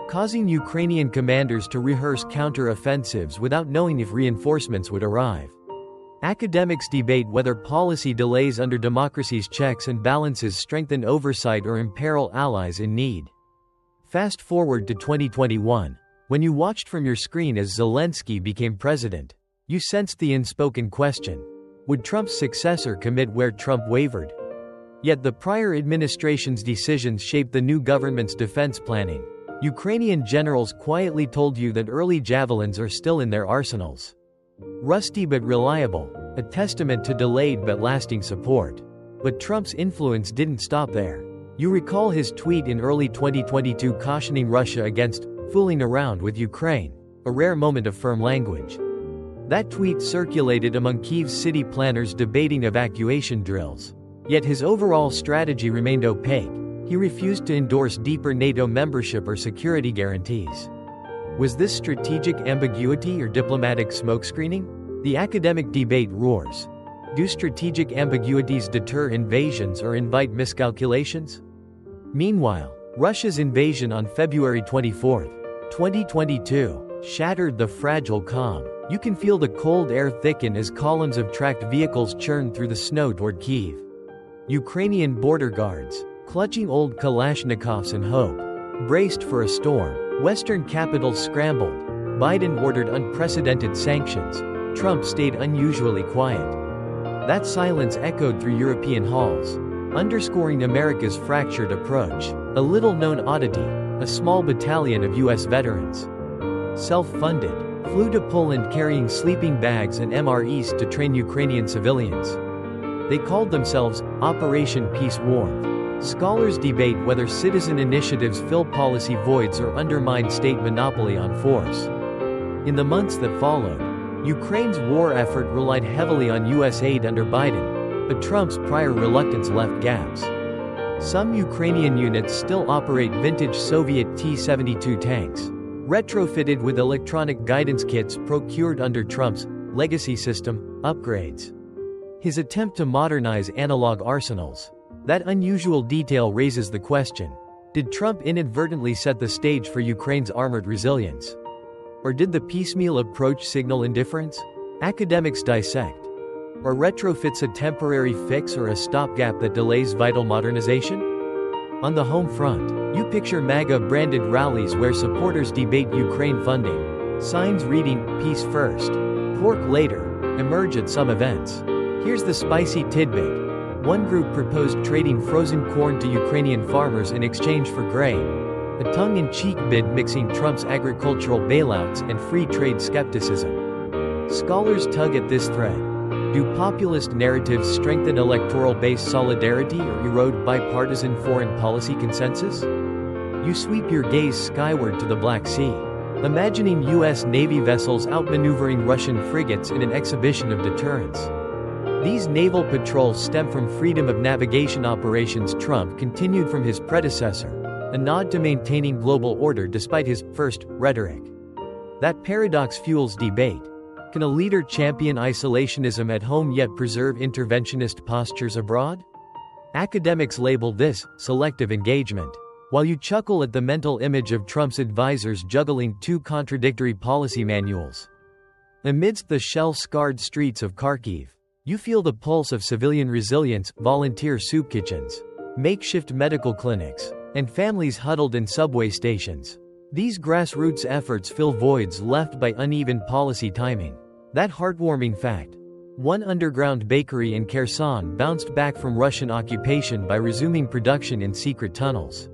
causing Ukrainian commanders to rehearse counter-offensives without knowing if reinforcements would arrive. Academics debate whether policy delays under democracy's checks and balances strengthen oversight or imperil allies in need. Fast forward to 2021, when you watched from your screen as Zelensky became president. You sensed the unspoken question. Would Trump's successor commit where Trump wavered? Yet the prior administration's decisions shaped the new government's defense planning. Ukrainian generals quietly told you that early javelins are still in their arsenals. Rusty but reliable, a testament to delayed but lasting support. But Trump's influence didn't stop there. You recall his tweet in early 2022 cautioning Russia against fooling around with Ukraine, a rare moment of firm language. That tweet circulated among Kyiv's city planners debating evacuation drills. Yet his overall strategy remained opaque. He refused to endorse deeper NATO membership or security guarantees. Was this strategic ambiguity or diplomatic smokescreening? The academic debate roars. Do strategic ambiguities deter invasions or invite miscalculations? Meanwhile, Russia's invasion on February 24, 2022, shattered the fragile calm. You can feel the cold air thicken as columns of tracked vehicles churn through the snow toward Kyiv. Ukrainian border guards, clutching old Kalashnikovs and hope, braced for a storm. Western capitals scrambled. Biden ordered unprecedented sanctions. Trump stayed unusually quiet. That silence echoed through European halls, underscoring America's fractured approach. A little-known oddity, a small battalion of U.S. veterans, self-funded, flew to Poland carrying sleeping bags and MREs to train Ukrainian civilians. They called themselves Operation Peace Warmth. Scholars debate whether citizen initiatives fill policy voids or undermine state monopoly on force. In the months that followed, Ukraine's war effort relied heavily on U.S. aid under Biden, but Trump's prior reluctance left gaps. Some Ukrainian units still operate vintage Soviet T-72 tanks, retrofitted with electronic guidance kits procured under Trump's legacy system upgrades. His attempt to modernize analog arsenals. That unusual detail raises the question: did Trump inadvertently set the stage for Ukraine's armored resilience? Or did the piecemeal approach signal indifference? Academics dissect. Are retrofits a temporary fix or a stopgap that delays vital modernization? On the home front, you picture MAGA-branded rallies where supporters debate Ukraine funding. Signs reading, "Peace first, pork later," emerge at some events. Here's the spicy tidbit. One group proposed trading frozen corn to Ukrainian farmers in exchange for grain. A tongue-in-cheek bid mixing Trump's agricultural bailouts and free trade skepticism. Scholars tug at this thread. Do populist narratives strengthen electoral-based solidarity or erode bipartisan foreign policy consensus? You sweep your gaze skyward to the Black Sea, imagining U.S. Navy vessels outmaneuvering Russian frigates in an exhibition of deterrence. These naval patrols stem from freedom of navigation operations Trump continued from his predecessor, a nod to maintaining global order despite his first rhetoric. That paradox fuels debate. Can a leader champion isolationism at home yet preserve interventionist postures abroad? Academics label this selective engagement. While you chuckle at the mental image of Trump's advisors juggling two contradictory policy manuals. Amidst the shell-scarred streets of Kharkiv, you feel the pulse of civilian resilience, volunteer soup kitchens, makeshift medical clinics, and families huddled in subway stations. These grassroots efforts fill voids left by uneven policy timing. That heartwarming fact. One underground bakery in Kherson bounced back from Russian occupation by resuming production in secret tunnels,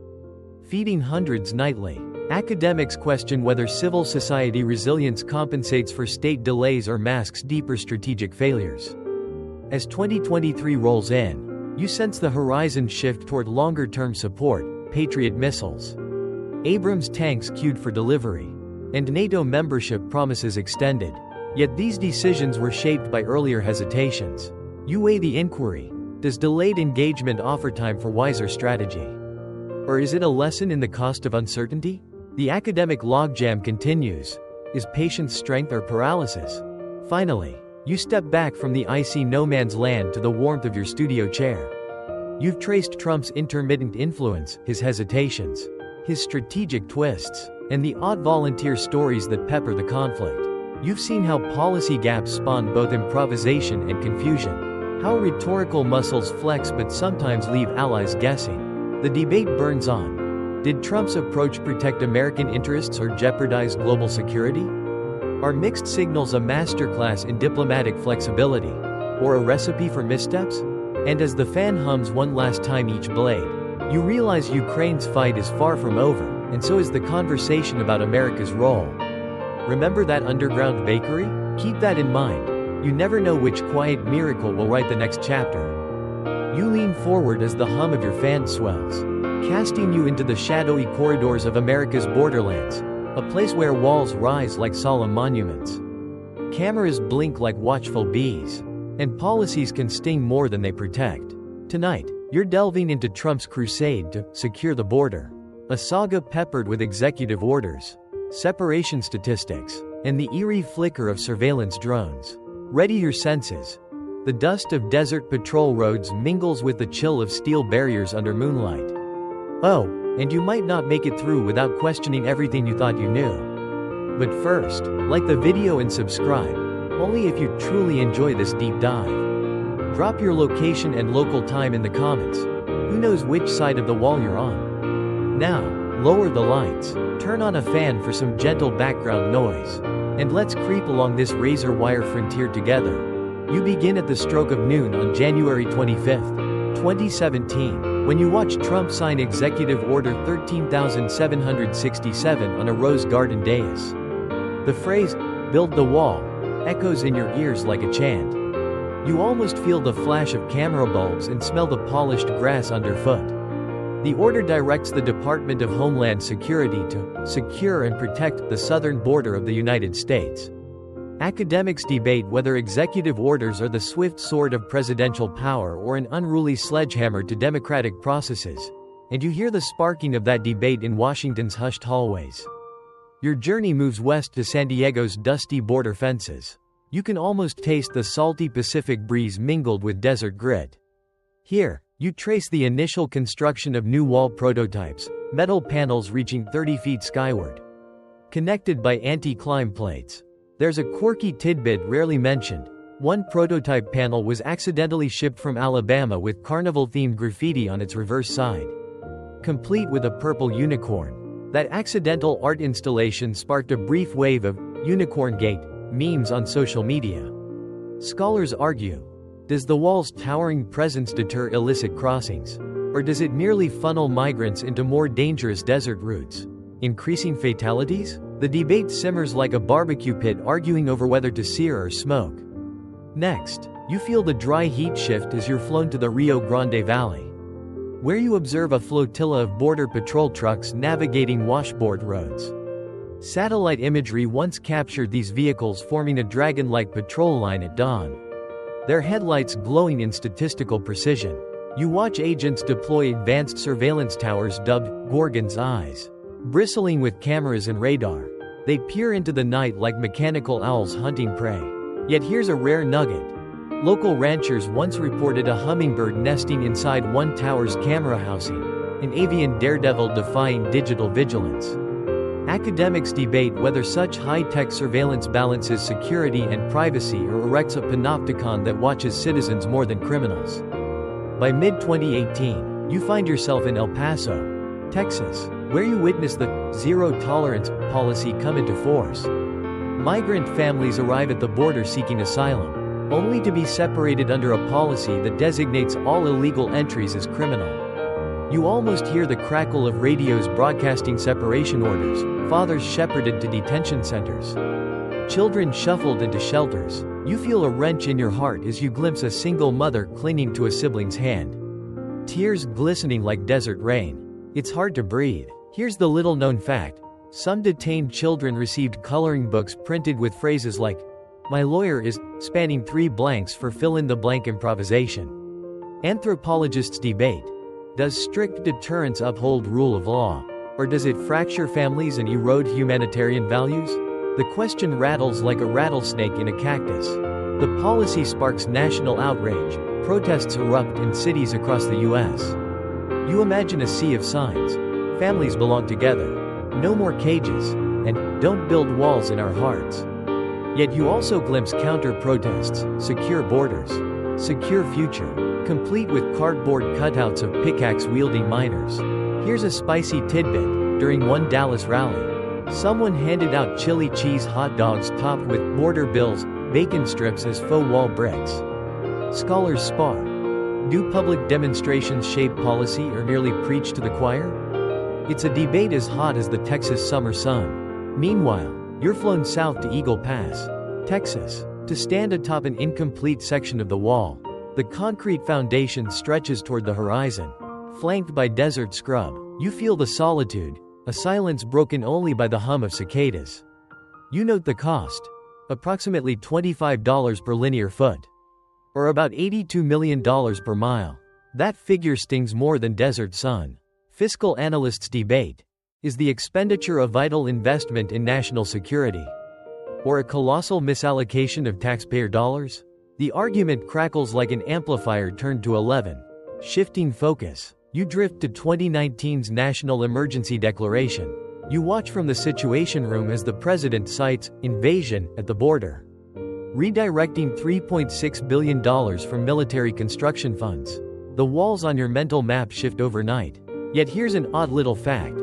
feeding hundreds nightly. Academics question whether civil society resilience compensates for state delays or masks deeper strategic failures. As 2023 rolls in, you sense the horizon shift toward longer-term support, Patriot missiles, Abrams tanks queued for delivery, and NATO membership promises extended. Yet these decisions were shaped by earlier hesitations. You weigh the inquiry. Does delayed engagement offer time for wiser strategy? Or is it a lesson in the cost of uncertainty? The academic logjam continues. Is patience strength or paralysis? Finally, you step back from the icy no-man's land to the warmth of your studio chair. You've traced Trump's intermittent influence, his hesitations, his strategic twists, and the odd volunteer stories that pepper the conflict. You've seen how policy gaps spawn both improvisation and confusion, how rhetorical muscles flex but sometimes leave allies guessing. The debate burns on. Did Trump's approach protect American interests or jeopardize global security? Are mixed signals a masterclass in diplomatic flexibility, or a recipe for missteps? And as the fan hums one last time each blade, you realize Ukraine's fight is far from over, and so is the conversation about America's role. Remember that underground bakery? Keep that in mind. You never know which quiet miracle will write the next chapter. You lean forward as the hum of your fan swells, casting you into the shadowy corridors of America's borderlands, a place where walls rise like solemn monuments, cameras blink like watchful bees, and policies can sting more than they protect. Tonight, you're delving into Trump's crusade to secure the border, a saga peppered with executive orders, separation statistics, and the eerie flicker of surveillance drones. Ready your senses. The dust of desert patrol roads mingles with the chill of steel barriers under moonlight. Oh, and you might not make it through without questioning everything you thought you knew. But first, like the video and subscribe, only if you truly enjoy this deep dive. Drop your location and local time in the comments. Who knows which side of the wall you're on? Now, lower the lights, turn on a fan for some gentle background noise, and let's creep along this razor wire frontier together. You begin at the stroke of noon on January 25, 2017, when you watch Trump sign Executive Order 13,767 on a rose garden dais. The phrase, "build the wall," echoes in your ears like a chant. You almost feel the flash of camera bulbs and smell the polished grass underfoot. The order directs the Department of Homeland Security to secure and protect the southern border of the United States. Academics debate whether executive orders are the swift sword of presidential power or an unruly sledgehammer to democratic processes, and you hear the sparking of that debate in Washington's hushed hallways. Your journey moves west to San Diego's dusty border fences. You can almost taste the salty Pacific breeze mingled with desert grit. Here, you trace the initial construction of new wall prototypes, metal panels reaching 30 feet skyward, connected by anti-climb plates. There's a quirky tidbit rarely mentioned. One prototype panel was accidentally shipped from Alabama with carnival-themed graffiti on its reverse side. complete with a purple unicorn. That accidental art installation sparked a brief wave of "Unicorn Gate" memes on social media. Scholars argue, does the wall's towering presence deter illicit crossings? Or does it merely funnel migrants into more dangerous desert routes, increasing fatalities? The debate simmers like a barbecue pit arguing over whether to sear or smoke. Next, you feel the dry heat shift as you're flown to the Rio Grande Valley, where you observe a flotilla of border patrol trucks navigating washboard roads. Satellite imagery once captured these vehicles forming a dragon-like patrol line at dawn, their headlights glowing in statistical precision. You watch agents deploy advanced surveillance towers dubbed Gorgon's Eyes. Bristling with cameras and radar, they peer into the night like mechanical owls hunting prey. Yet here's a rare nugget. Local ranchers once reported a hummingbird nesting inside one tower's camera housing, an avian daredevil defying digital vigilance. Academics debate whether such high-tech surveillance balances security and privacy or erects a panopticon that watches citizens more than criminals. By mid-2018, you find yourself in El Paso, Texas, where you witness the zero-tolerance policy come into force. Migrant families arrive at the border seeking asylum, only to be separated under a policy that designates all illegal entries as criminal. You almost hear the crackle of radios broadcasting separation orders, fathers shepherded to detention centers, children shuffled into shelters. You feel a wrench in your heart as you glimpse a single mother clinging to a sibling's hand, tears glistening like desert rain. It's hard to breathe. Here's the little-known fact. Some detained children received coloring books printed with phrases like, "My lawyer is," spanning 3 blanks for fill-in-the-blank improvisation. Anthropologists debate, does strict deterrence uphold rule of law? Or does it fracture families and erode humanitarian values? The question rattles like a rattlesnake in a cactus. The policy sparks national outrage. Protests erupt in cities across the U.S. You imagine a sea of signs. Families belong together. No more cages. And don't build walls in our hearts. Yet you also glimpse counter-protests, secure borders, secure future, complete with cardboard cutouts of pickaxe-wielding miners. Here's a spicy tidbit. During one Dallas rally, someone handed out chili cheese hot dogs topped with border bills, bacon strips as faux wall bricks. Scholars spar. Do public demonstrations shape policy or merely preach to the choir? It's a debate as hot as the Texas summer sun. Meanwhile, you're flown south to Eagle Pass, Texas, to stand atop an incomplete section of the wall. The concrete foundation stretches toward the horizon. Flanked by desert scrub, you feel the solitude, a silence broken only by the hum of cicadas. You note the cost. Approximately $25 per linear foot. Or about $82 million per mile. That figure stings more than desert sun. Fiscal analysts debate. Is the expenditure a vital investment in national security? Or a colossal misallocation of taxpayer dollars? The argument crackles like an amplifier turned to 11. Shifting focus. You drift to 2019's National Emergency Declaration. You watch from the Situation Room as the president cites invasion at the border, redirecting $3.6 billion from military construction funds. The walls on your mental map shift overnight. Yet here's an odd little fact.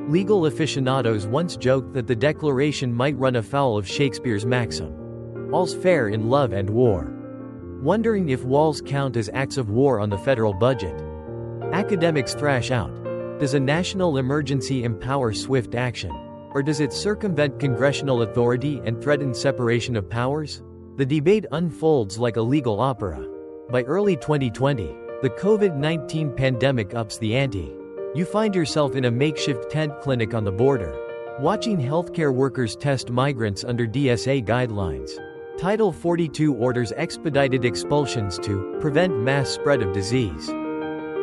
Legal aficionados once joked that the declaration might run afoul of Shakespeare's maxim, all's fair in love and war. Wondering if walls count as acts of war on the federal budget. Academics thrash out. Does a national emergency empower swift action? Or does it circumvent congressional authority and threaten separation of powers? The debate unfolds like a legal opera. By early 2020, the COVID-19 pandemic ups the ante. You find yourself in a makeshift tent clinic on the border, watching healthcare workers test migrants under DSA guidelines. Title 42 orders expedited expulsions to prevent mass spread of disease.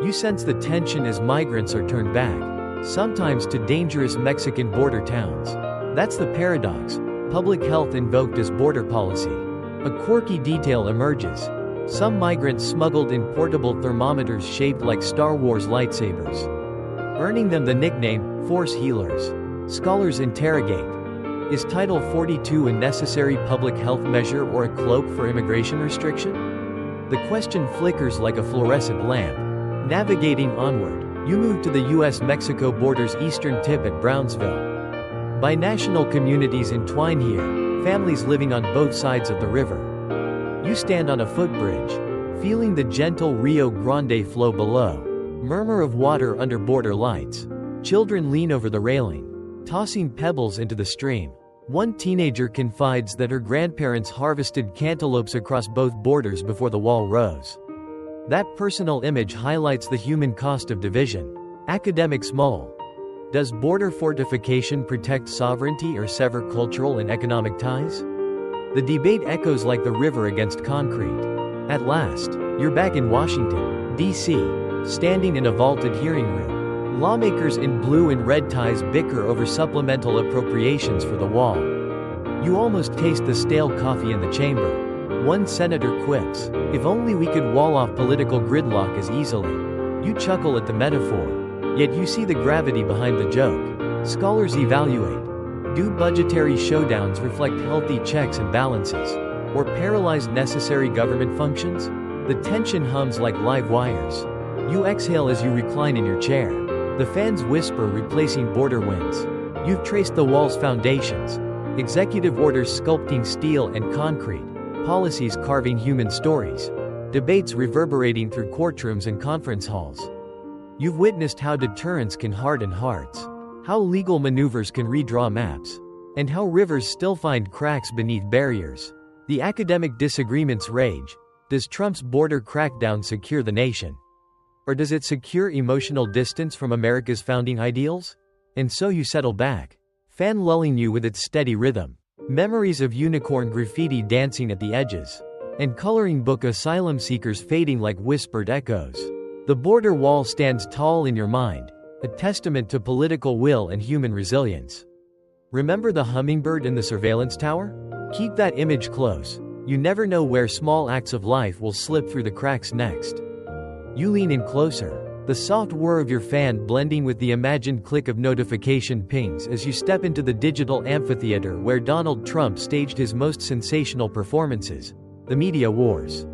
You sense the tension as migrants are turned back, sometimes to dangerous Mexican border towns. That's the paradox. Public health invoked as border policy. A quirky detail emerges. Some migrants smuggled in portable thermometers shaped like Star Wars lightsabers, earning them the nickname Force Healers. Scholars interrogate. Is Title 42 a necessary public health measure or a cloak for immigration restriction? The question flickers like a fluorescent lamp. Navigating onward, You move to the US-Mexico border's eastern tip at Brownsville. Binational communities entwine here, families living on both sides of the river. You stand on a footbridge, feeling the gentle Rio Grande flow below. Murmur of water under border lights. Children lean over the railing, tossing pebbles into the stream. One teenager confides that her grandparents harvested cantaloupes across both borders before the wall rose. That personal image highlights the human cost of division. Academics mull. Does border fortification protect sovereignty or sever cultural and economic ties? The debate echoes like the river against concrete. At last, you're back in Washington, D.C., standing in a vaulted hearing room. Lawmakers in blue and red ties bicker over supplemental appropriations for the wall. You almost taste the stale coffee in the chamber. One senator quips, "If only we could wall off political gridlock as easily." You chuckle at the metaphor. Yet you see the gravity behind the joke. Scholars evaluate. Do budgetary showdowns reflect healthy checks and balances? Or paralyze necessary government functions? The tension hums like live wires. You exhale as you recline in your chair. The fans whisper, replacing border winds. You've traced the wall's foundations. Executive orders sculpting steel and concrete. Policies carving human stories. Debates reverberating through courtrooms and conference halls. You've witnessed how deterrence can harden hearts. How legal maneuvers can redraw maps. And how rivers still find cracks beneath barriers. The academic disagreements rage. Does Trump's border crackdown secure the nation? Or does it secure emotional distance from America's founding ideals? And so you settle back. Fan lulling you with its steady rhythm. Memories of unicorn graffiti dancing at the edges. And coloring book asylum seekers fading like whispered echoes. The border wall stands tall in your mind, a testament to political will and human resilience. Remember the hummingbird in the surveillance tower? Keep that image close. You never know where small acts of life will slip through the cracks next. You lean in closer, the soft whir of your fan blending with the imagined click of notification pings as you step into the digital amphitheater where Donald Trump staged his most sensational performances, the media wars.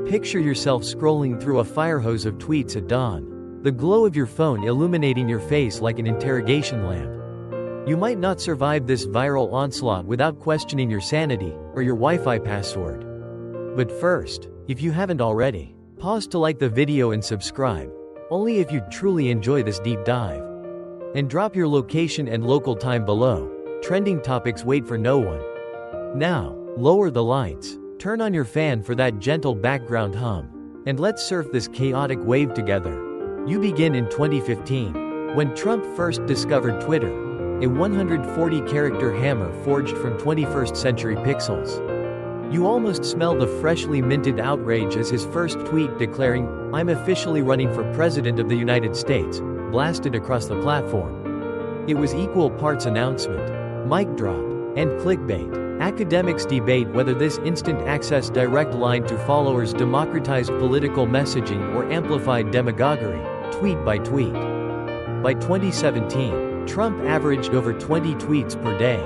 Picture yourself scrolling through a fire hose of tweets at dawn, the glow of your phone illuminating your face like an interrogation lamp. You might not survive this viral onslaught without questioning your sanity or your Wi-Fi password. But first, if you haven't already, pause to like the video and subscribe, only if you truly enjoy this deep dive. And drop your location and local time below. Trending topics wait for no one. Now, lower the lights. Turn on your fan for that gentle background hum. And let's surf this chaotic wave together. You begin in 2015, when Trump first discovered Twitter, a 140-character hammer forged from 21st century pixels. You almost smell the freshly minted outrage as his first tweet declaring, "I'm officially running for President of the United States," blasted across the platform. It was equal parts announcement, mic drop, and clickbait. Academics debate whether this instant access direct line to followers democratized political messaging or amplified demagoguery, tweet by tweet. By 2017, Trump averaged over 20 tweets per day.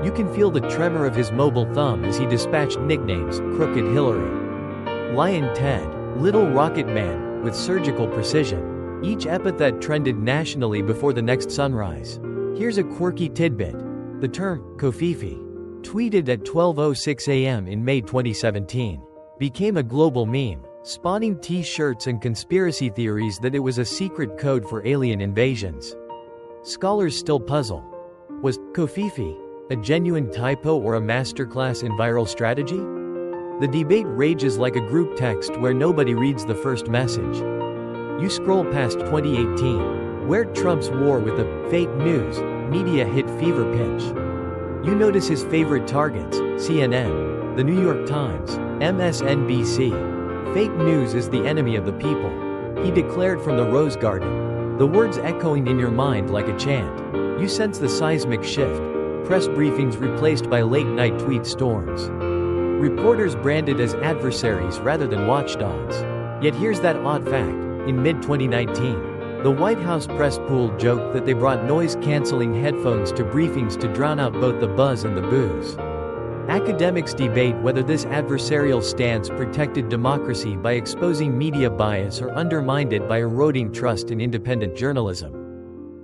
You can feel the tremor of his mobile thumb as he dispatched nicknames, Crooked Hillary, Lion Ted, Little Rocket Man, with surgical precision. Each epithet trended nationally before the next sunrise. Here's a quirky tidbit. The term, Kofifi, tweeted at 12:06 a.m. in May 2017, became a global meme, spawning t-shirts and conspiracy theories that it was a secret code for alien invasions. Scholars still puzzle. Was Kofifi a genuine typo or a masterclass in viral strategy? The debate rages like a group text where nobody reads the first message. You scroll past 2018, where Trump's war with the fake news media hit fever pitch. You notice his favorite targets, CNN, the New York Times, MSNBC. Fake news is the enemy of the people, he declared from the Rose Garden, the words echoing in your mind like a chant. You sense the seismic shift, press briefings replaced by late-night tweet storms. Reporters branded as adversaries rather than watchdogs. Yet here's that odd fact. In mid-2019, the White House press pool joked that they brought noise-canceling headphones to briefings to drown out both the buzz and the booze. Academics debate whether this adversarial stance protected democracy by exposing media bias or undermined it by eroding trust in independent journalism.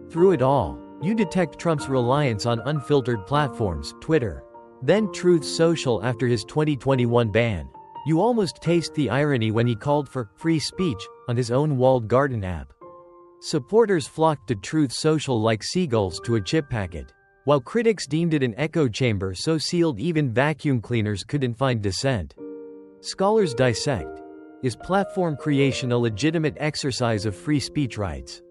Through it all, you detect Trump's reliance on unfiltered platforms, Twitter, then Truth Social after his 2021 ban. You almost taste the irony when he called for free speech on his own walled garden app. Supporters flocked to Truth Social like seagulls to a chip packet, while critics deemed it an echo chamber so sealed even vacuum cleaners couldn't find dissent. Scholars dissect: is platform creation a legitimate exercise of free speech rights,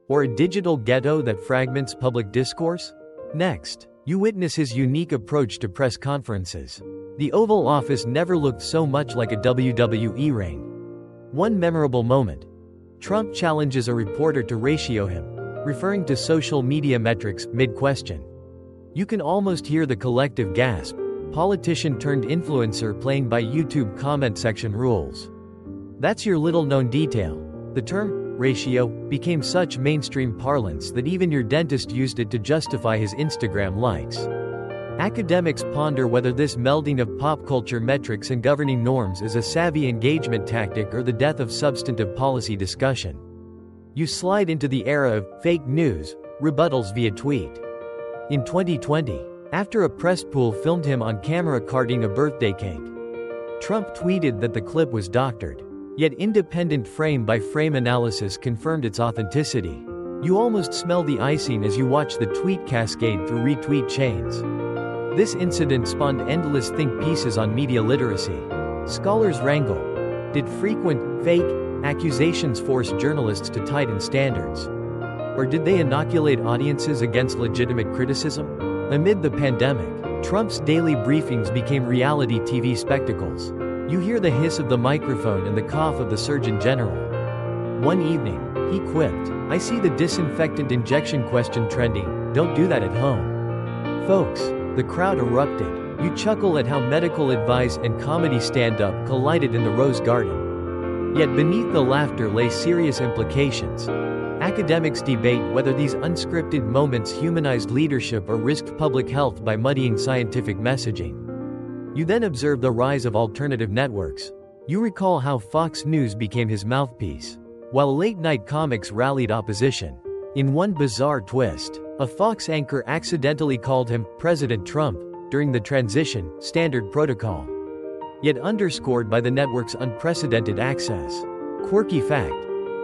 or a digital ghetto that fragments public discourse? Next, you witness his unique approach to press conferences. The Oval Office never looked so much like a WWE ring. One memorable moment: Trump challenges a reporter to ratio him, referring to social media metrics mid-question. You can almost hear the collective gasp, politician turned influencer playing by YouTube comment section rules. That's your little-known detail. The term ratio became such mainstream parlance that even your dentist used it to justify his Instagram likes. Academics ponder whether this melding of pop culture metrics and governing norms is a savvy engagement tactic or the death of substantive policy discussion. You slide into the era of fake news rebuttals via tweet. In 2020, after a press pool filmed him on camera carting a birthday cake, Trump tweeted that the clip was doctored. Yet independent frame-by-frame analysis confirmed its authenticity. You almost smell the icing as you watch the tweet cascade through retweet chains. This incident spawned endless think pieces on media literacy. Scholars wrangle. Did frequent, fake, accusations force journalists to tighten standards? Or did they inoculate audiences against legitimate criticism? Amid the pandemic, Trump's daily briefings became reality TV spectacles. You hear the hiss of the microphone and the cough of the Surgeon General. One evening, he quipped, "I see the disinfectant injection question trending, don't do that at home." Folks, the crowd erupted. You chuckle at how medical advice and comedy stand-up collided in the Rose Garden. Yet beneath the laughter lay serious implications. Academics debate whether these unscripted moments humanized leadership or risked public health by muddying scientific messaging. You then observe the rise of alternative networks. You recall how Fox News became his mouthpiece, while late-night comics rallied opposition. In one bizarre twist, a Fox anchor accidentally called him President Trump during the transition, standard protocol, yet underscored by the network's unprecedented access. Quirky fact: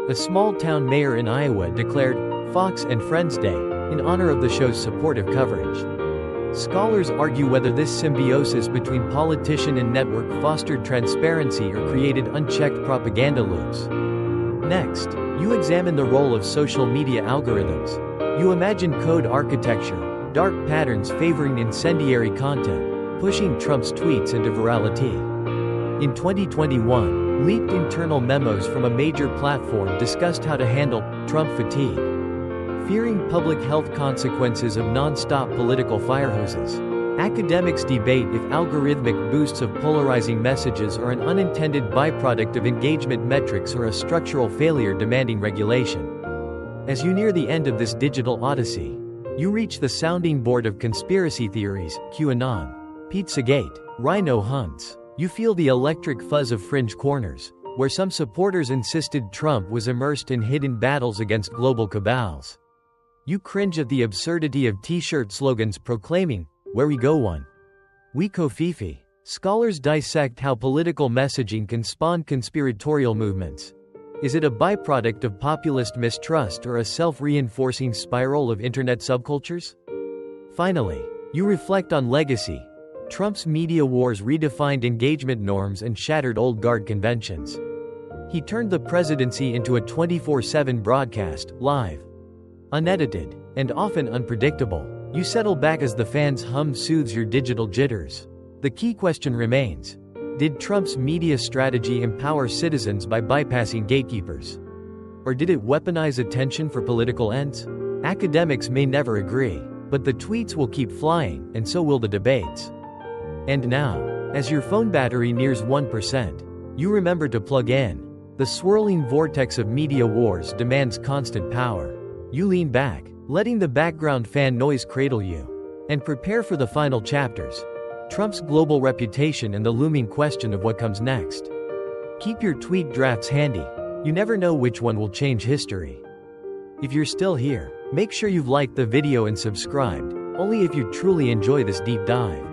a small-town mayor in Iowa declared Fox and Friends Day in honor of the show's supportive coverage. Scholars argue whether this symbiosis between politician and network fostered transparency or created unchecked propaganda loops. Next, you examine the role of social media algorithms. You imagine code architecture, dark patterns favoring incendiary content, pushing Trump's tweets into virality. In 2021, leaked internal memos from a major platform discussed how to handle Trump fatigue, fearing public health consequences of non-stop political firehoses. Academics debate if algorithmic boosts of polarizing messages are an unintended byproduct of engagement metrics or a structural failure demanding regulation. As you near the end of this digital odyssey, you reach the sounding board of conspiracy theories: QAnon, Pizzagate, Rhino hunts. You feel the electric fuzz of fringe corners, where some supporters insisted Trump was immersed in hidden battles against global cabals. You cringe at the absurdity of t-shirt slogans proclaiming, "Where we go one, we Kofifi." Scholars dissect how political messaging can spawn conspiratorial movements. Is it a byproduct of populist mistrust or a self-reinforcing spiral of internet subcultures? Finally, you reflect on legacy. Trump's media wars redefined engagement norms and shattered old guard conventions. He turned the presidency into a 24/7 broadcast, live, unedited, and often unpredictable. You settle back as the fans' hum soothes your digital jitters. The key question remains: did Trump's media strategy empower citizens by bypassing gatekeepers? Or did it weaponize attention for political ends? Academics may never agree, but the tweets will keep flying, and so will the debates. And now, as your phone battery nears 1%, you remember to plug in. The swirling vortex of media wars demands constant power. You lean back, letting the background fan noise cradle you, and prepare for the final chapters. Trump's global reputation and the looming question of what comes next. Keep your tweet drafts handy. You never know which one will change history. If you're still here, make sure you've liked the video and subscribed, only if you truly enjoy this deep dive.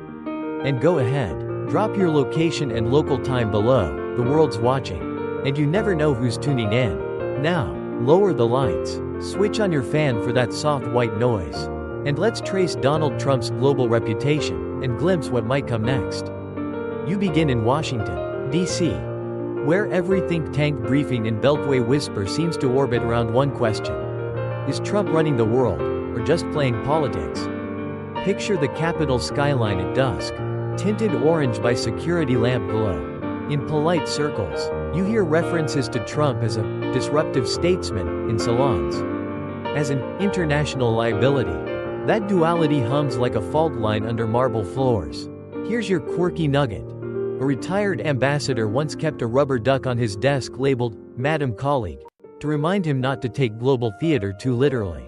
And go ahead, drop your location and local time below, the world's watching. And you never know who's tuning in. Now, lower the lights, switch on your fan for that soft white noise. And let's trace Donald Trump's global reputation, and glimpse what might come next. You begin in Washington, D.C., where every think tank briefing and Beltway whisper seems to orbit around one question. Is Trump running the world, or just playing politics? Picture the Capitol skyline at dusk, tinted orange by security lamp glow. In polite circles, you hear references to Trump as a disruptive statesman in salons, as an international liability. That duality hums like a fault line under marble floors. Here's your quirky nugget. A retired ambassador once kept a rubber duck on his desk labeled, Madam Colleague, to remind him not to take global theater too literally.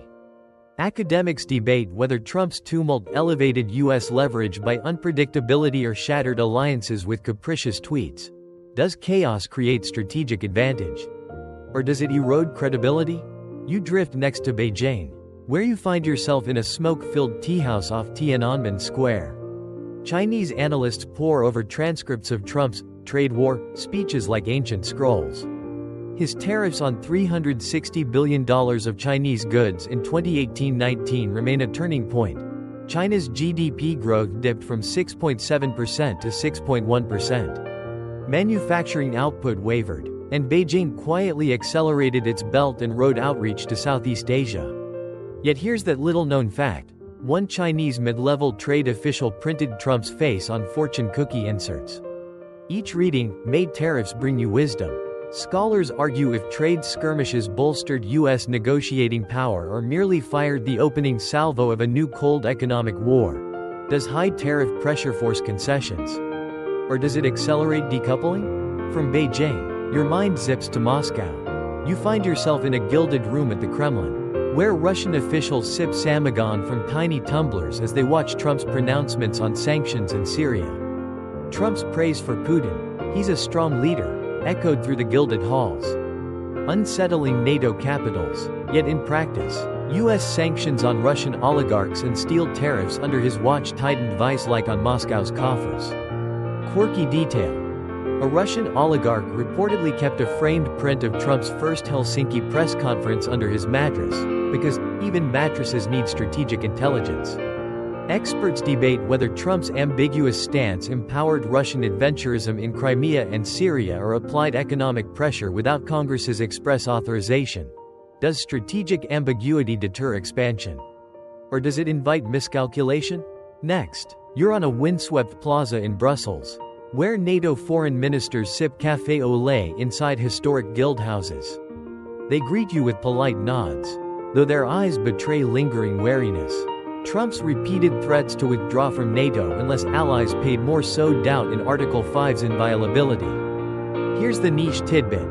Academics debate whether Trump's tumult elevated U.S. leverage by unpredictability or shattered alliances with capricious tweets. Does chaos create strategic advantage? Or does it erode credibility? You drift next to Beijing, where you find yourself in a smoke-filled teahouse off Tiananmen Square. Chinese analysts pore over transcripts of Trump's trade war speeches like ancient scrolls. His tariffs on $360 billion of Chinese goods in 2018-19 remain a turning point. China's GDP growth dipped from 6.7% to 6.1%. Manufacturing output wavered, and Beijing quietly accelerated its Belt and Road outreach to Southeast Asia. Yet here's that little-known fact. One Chinese mid-level trade official printed Trump's face on fortune cookie inserts. Each reading, "May tariffs bring you wisdom?" Scholars argue if trade skirmishes bolstered U.S. negotiating power or merely fired the opening salvo of a new cold economic war. Does high tariff pressure force concessions? Or does it accelerate decoupling? From Beijing, your mind zips to Moscow. You find yourself in a gilded room at the Kremlin, where Russian officials sip samagon from tiny tumblers as they watch Trump's pronouncements on sanctions and Syria. Trump's praise for Putin, "He's a strong leader," echoed through the gilded halls. Unsettling NATO capitals, yet in practice, U.S. sanctions on Russian oligarchs and steel tariffs under his watch tightened vice-like on Moscow's coffers. Quirky detail. A Russian oligarch reportedly kept a framed print of Trump's first Helsinki press conference under his mattress, because even mattresses need strategic intelligence. Experts debate whether Trump's ambiguous stance empowered Russian adventurism in Crimea and Syria or applied economic pressure without Congress's express authorization. Does strategic ambiguity deter expansion? Or does it invite miscalculation? Next, you're on a windswept plaza in Brussels, where NATO foreign ministers sip café au lait inside historic guildhouses. They greet you with polite nods, though their eyes betray lingering wariness. Trump's repeated threats to withdraw from NATO unless allies paid more sowed doubt in Article 5's inviolability. Here's the niche tidbit.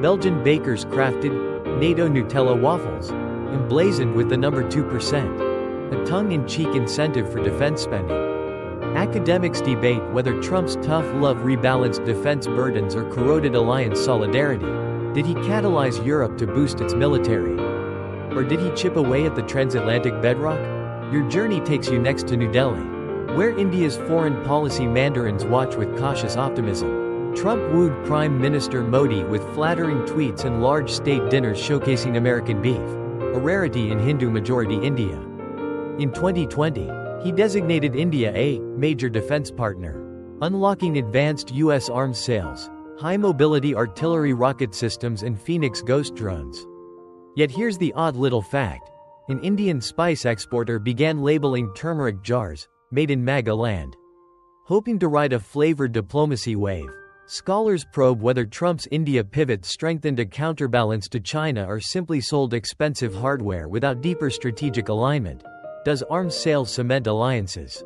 Belgian bakers crafted NATO Nutella waffles, emblazoned with the number 2%, a tongue-in-cheek incentive for defense spending. Academics debate whether Trump's tough love rebalanced defense burdens or corroded alliance solidarity. Did he catalyze Europe to boost its military? Or did he chip away at the transatlantic bedrock? Your journey takes you next to New Delhi, where India's foreign policy mandarins watch with cautious optimism. Trump wooed Prime Minister Modi with flattering tweets and large state dinners showcasing American beef, a rarity in Hindu-majority India. In 2020, he designated India a major defense partner, unlocking advanced U.S. arms sales, high-mobility artillery rocket systems and Phoenix Ghost drones. Yet here's the odd little fact. An Indian spice exporter began labeling turmeric jars, made in MAGA land. Hoping to ride a flavored diplomacy wave, scholars probe whether Trump's India pivot strengthened a counterbalance to China or simply sold expensive hardware without deeper strategic alignment. Does arms sales cement alliances?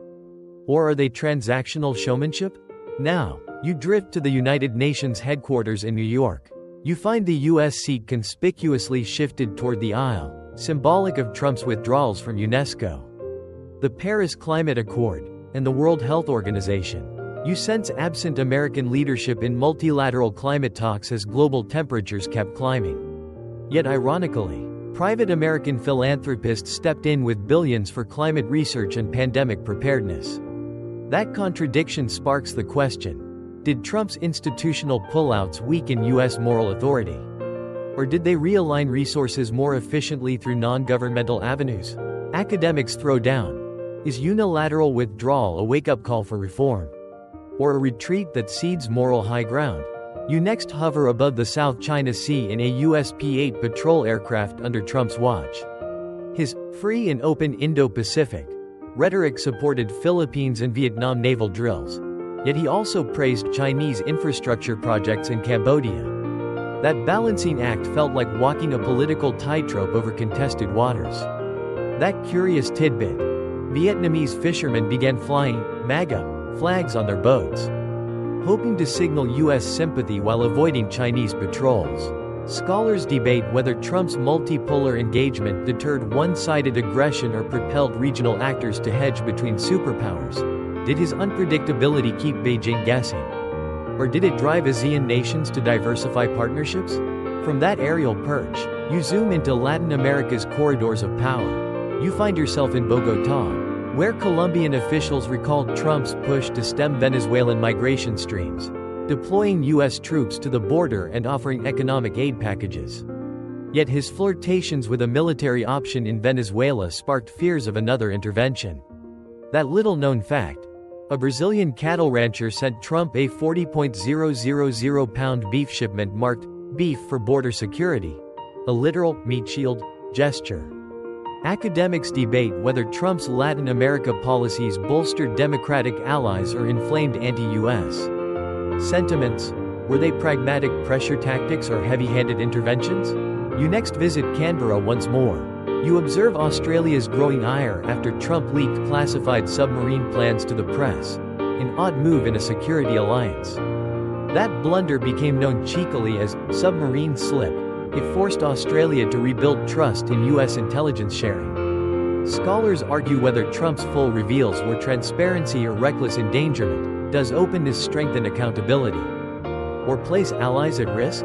Or are they transactional showmanship? Now, you drift to the United Nations headquarters in New York. You find the U.S. seat conspicuously shifted toward the aisle, symbolic of Trump's withdrawals from UNESCO. The Paris Climate Accord, and the World Health Organization. You sense absent American leadership in multilateral climate talks as global temperatures kept climbing. Yet ironically, private American philanthropists stepped in with billions for climate research and pandemic preparedness. That contradiction sparks the question: did Trump's institutional pullouts weaken U.S. moral authority? Or did they realign resources more efficiently through non-governmental avenues? Academics throw down. Is unilateral withdrawal a wake-up call for reform? Or a retreat that cedes moral high ground? You next hover above the South China Sea in a US P-8 patrol aircraft under Trump's watch. His free and open Indo-Pacific rhetoric supported Philippines and Vietnam naval drills. Yet he also praised Chinese infrastructure projects in Cambodia. That balancing act felt like walking a political tightrope over contested waters. That curious tidbit: Vietnamese fishermen began flying MAGA flags on their boats, hoping to signal U.S. sympathy while avoiding Chinese patrols. Scholars debate whether Trump's multipolar engagement deterred one-sided aggression or propelled regional actors to hedge between superpowers. Did his unpredictability keep Beijing guessing? Or did it drive ASEAN nations to diversify partnerships? From that aerial perch, you zoom into Latin America's corridors of power. You find yourself in Bogotá, where Colombian officials recalled Trump's push to stem Venezuelan migration streams, deploying U.S. troops to the border and offering economic aid packages. Yet his flirtations with a military option in Venezuela sparked fears of another intervention. That little-known fact: a Brazilian cattle rancher sent Trump a 40.000-pound beef shipment marked beef for border security, a literal meat shield gesture. Academics debate whether Trump's Latin America policies bolstered Democratic allies or inflamed anti-U.S. sentiments. Were they pragmatic pressure tactics or heavy-handed interventions? You next visit Canberra once more. You observe Australia's growing ire after Trump leaked classified submarine plans to the press, an odd move in a security alliance. That blunder became known cheekily as submarine slip. It forced Australia to rebuild trust in U.S. intelligence sharing. Scholars argue whether Trump's full reveals were transparency or reckless endangerment. Does openness strengthen accountability? Or place allies at risk?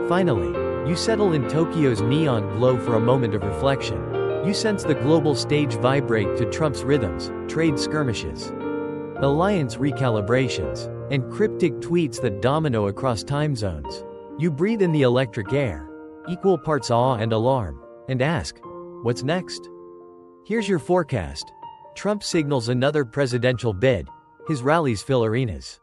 Finally, you settle in Tokyo's neon glow for a moment of reflection. You sense the global stage vibrate to Trump's rhythms, trade skirmishes, alliance recalibrations, and cryptic tweets that domino across time zones. You breathe in the electric air, equal parts awe and alarm, and ask, what's next? Here's your forecast. Trump signals another presidential bid. His rallies fill arenas.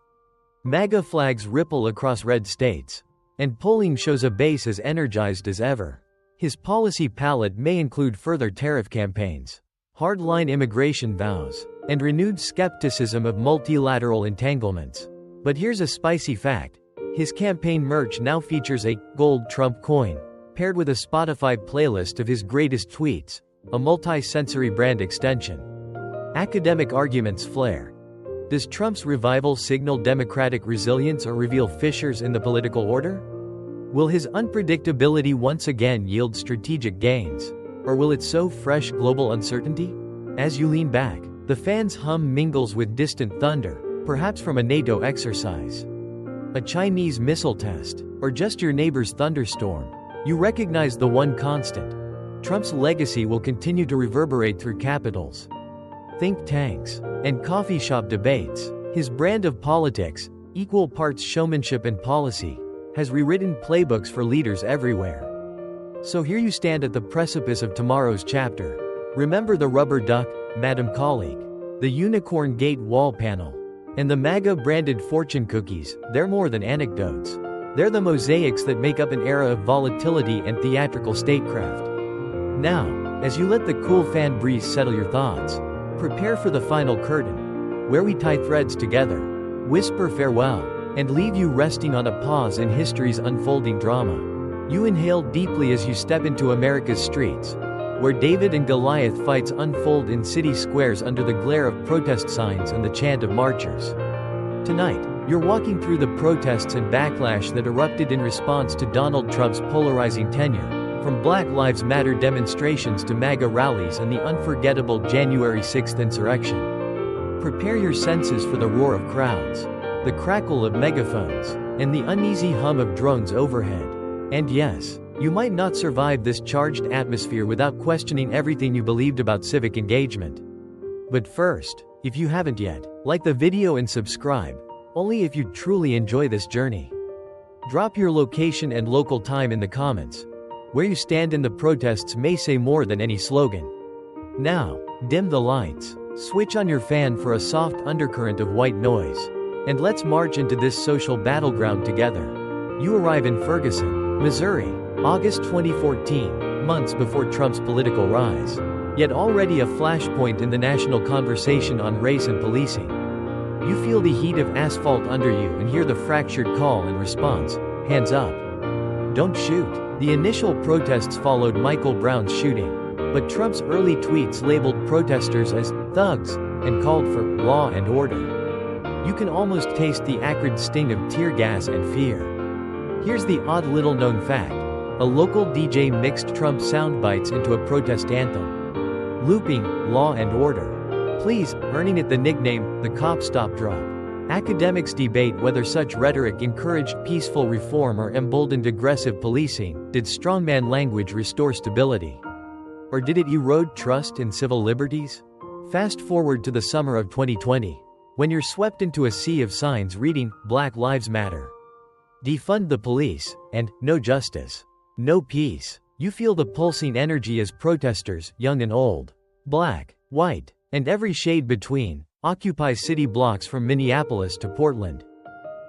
MAGA flags ripple across red states, and polling shows a base as energized as ever. His policy palette may include further tariff campaigns, hardline immigration vows, and renewed skepticism of multilateral entanglements. But here's a spicy fact: his campaign merch now features a gold Trump coin, paired with a Spotify playlist of his greatest tweets, a multi-sensory brand extension. Academic arguments flare. Does Trump's revival signal democratic resilience or reveal fissures in the political order? Will his unpredictability once again yield strategic gains, or will it sow fresh global uncertainty? As you lean back, the fan's hum mingles with distant thunder, perhaps from a NATO exercise, a Chinese missile test, or just your neighbor's thunderstorm. You recognize the one constant: Trump's legacy will continue to reverberate through capitals, think tanks, and coffee shop debates. His brand of politics, equal parts showmanship and policy, has rewritten playbooks for leaders everywhere. So here you stand at the precipice of tomorrow's chapter. Remember the rubber duck, Madam Colleague, the unicorn gate wall panel, and the MAGA-branded fortune cookies. They're more than anecdotes. They're the mosaics that make up an era of volatility and theatrical statecraft. Now, as you let the cool fan breeze settle your thoughts, prepare for the final curtain, where we tie threads together, whisper farewell, and leave you resting on a pause in history's unfolding drama. You inhale deeply as you step into America's streets, where David and Goliath fights unfold in city squares under the glare of protest signs and the chant of marchers. Tonight, you're walking through the protests and backlash that erupted in response to Donald Trump's polarizing tenure, from Black Lives Matter demonstrations to MAGA rallies and the unforgettable January 6th insurrection. Prepare your senses for the roar of crowds, the crackle of megaphones, and the uneasy hum of drones overhead. And yes, you might not survive this charged atmosphere without questioning everything you believed about civic engagement. But first, if you haven't yet, like the video and subscribe, only if you truly enjoy this journey. Drop your location and local time in the comments. Where you stand in the protests may say more than any slogan. Now, dim the lights, switch on your fan for a soft undercurrent of white noise, and let's march into this social battleground together. You arrive in Ferguson, Missouri, August 2014, months before Trump's political rise. Yet already a flashpoint in the national conversation on race and policing. You feel the heat of asphalt under you and hear the fractured call and response, hands up. Don't shoot. The initial protests followed Michael Brown's shooting, but Trump's early tweets labeled protesters as thugs and called for law and order. You can almost taste the acrid sting of tear gas and fear. Here's the odd little known fact. A local DJ mixed Trump sound bites into a protest anthem, looping law and order, please, earning it the nickname, the cop stop drop. Academics debate whether such rhetoric encouraged peaceful reform or emboldened aggressive policing. Did strongman language restore stability? Or did it erode trust in civil liberties? Fast forward to the summer of 2020, when you're swept into a sea of signs reading, Black Lives Matter, defund the police, and no justice, no peace. You feel the pulsing energy as protesters, young and old, black, white, and every shade between, occupy city blocks from Minneapolis to Portland.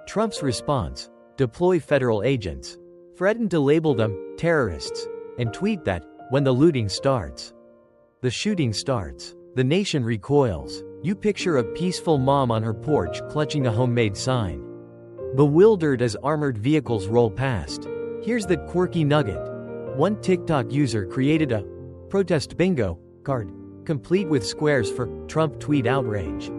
Trump's response: deploy federal agents, threaten to label them terrorists, and tweet that, when the looting starts, the shooting starts. The nation recoils. You picture a peaceful mom on her porch clutching a homemade sign, bewildered as armored vehicles roll past. Here's the quirky nugget. One TikTok user created a protest bingo card, complete with squares for Trump tweet outrage,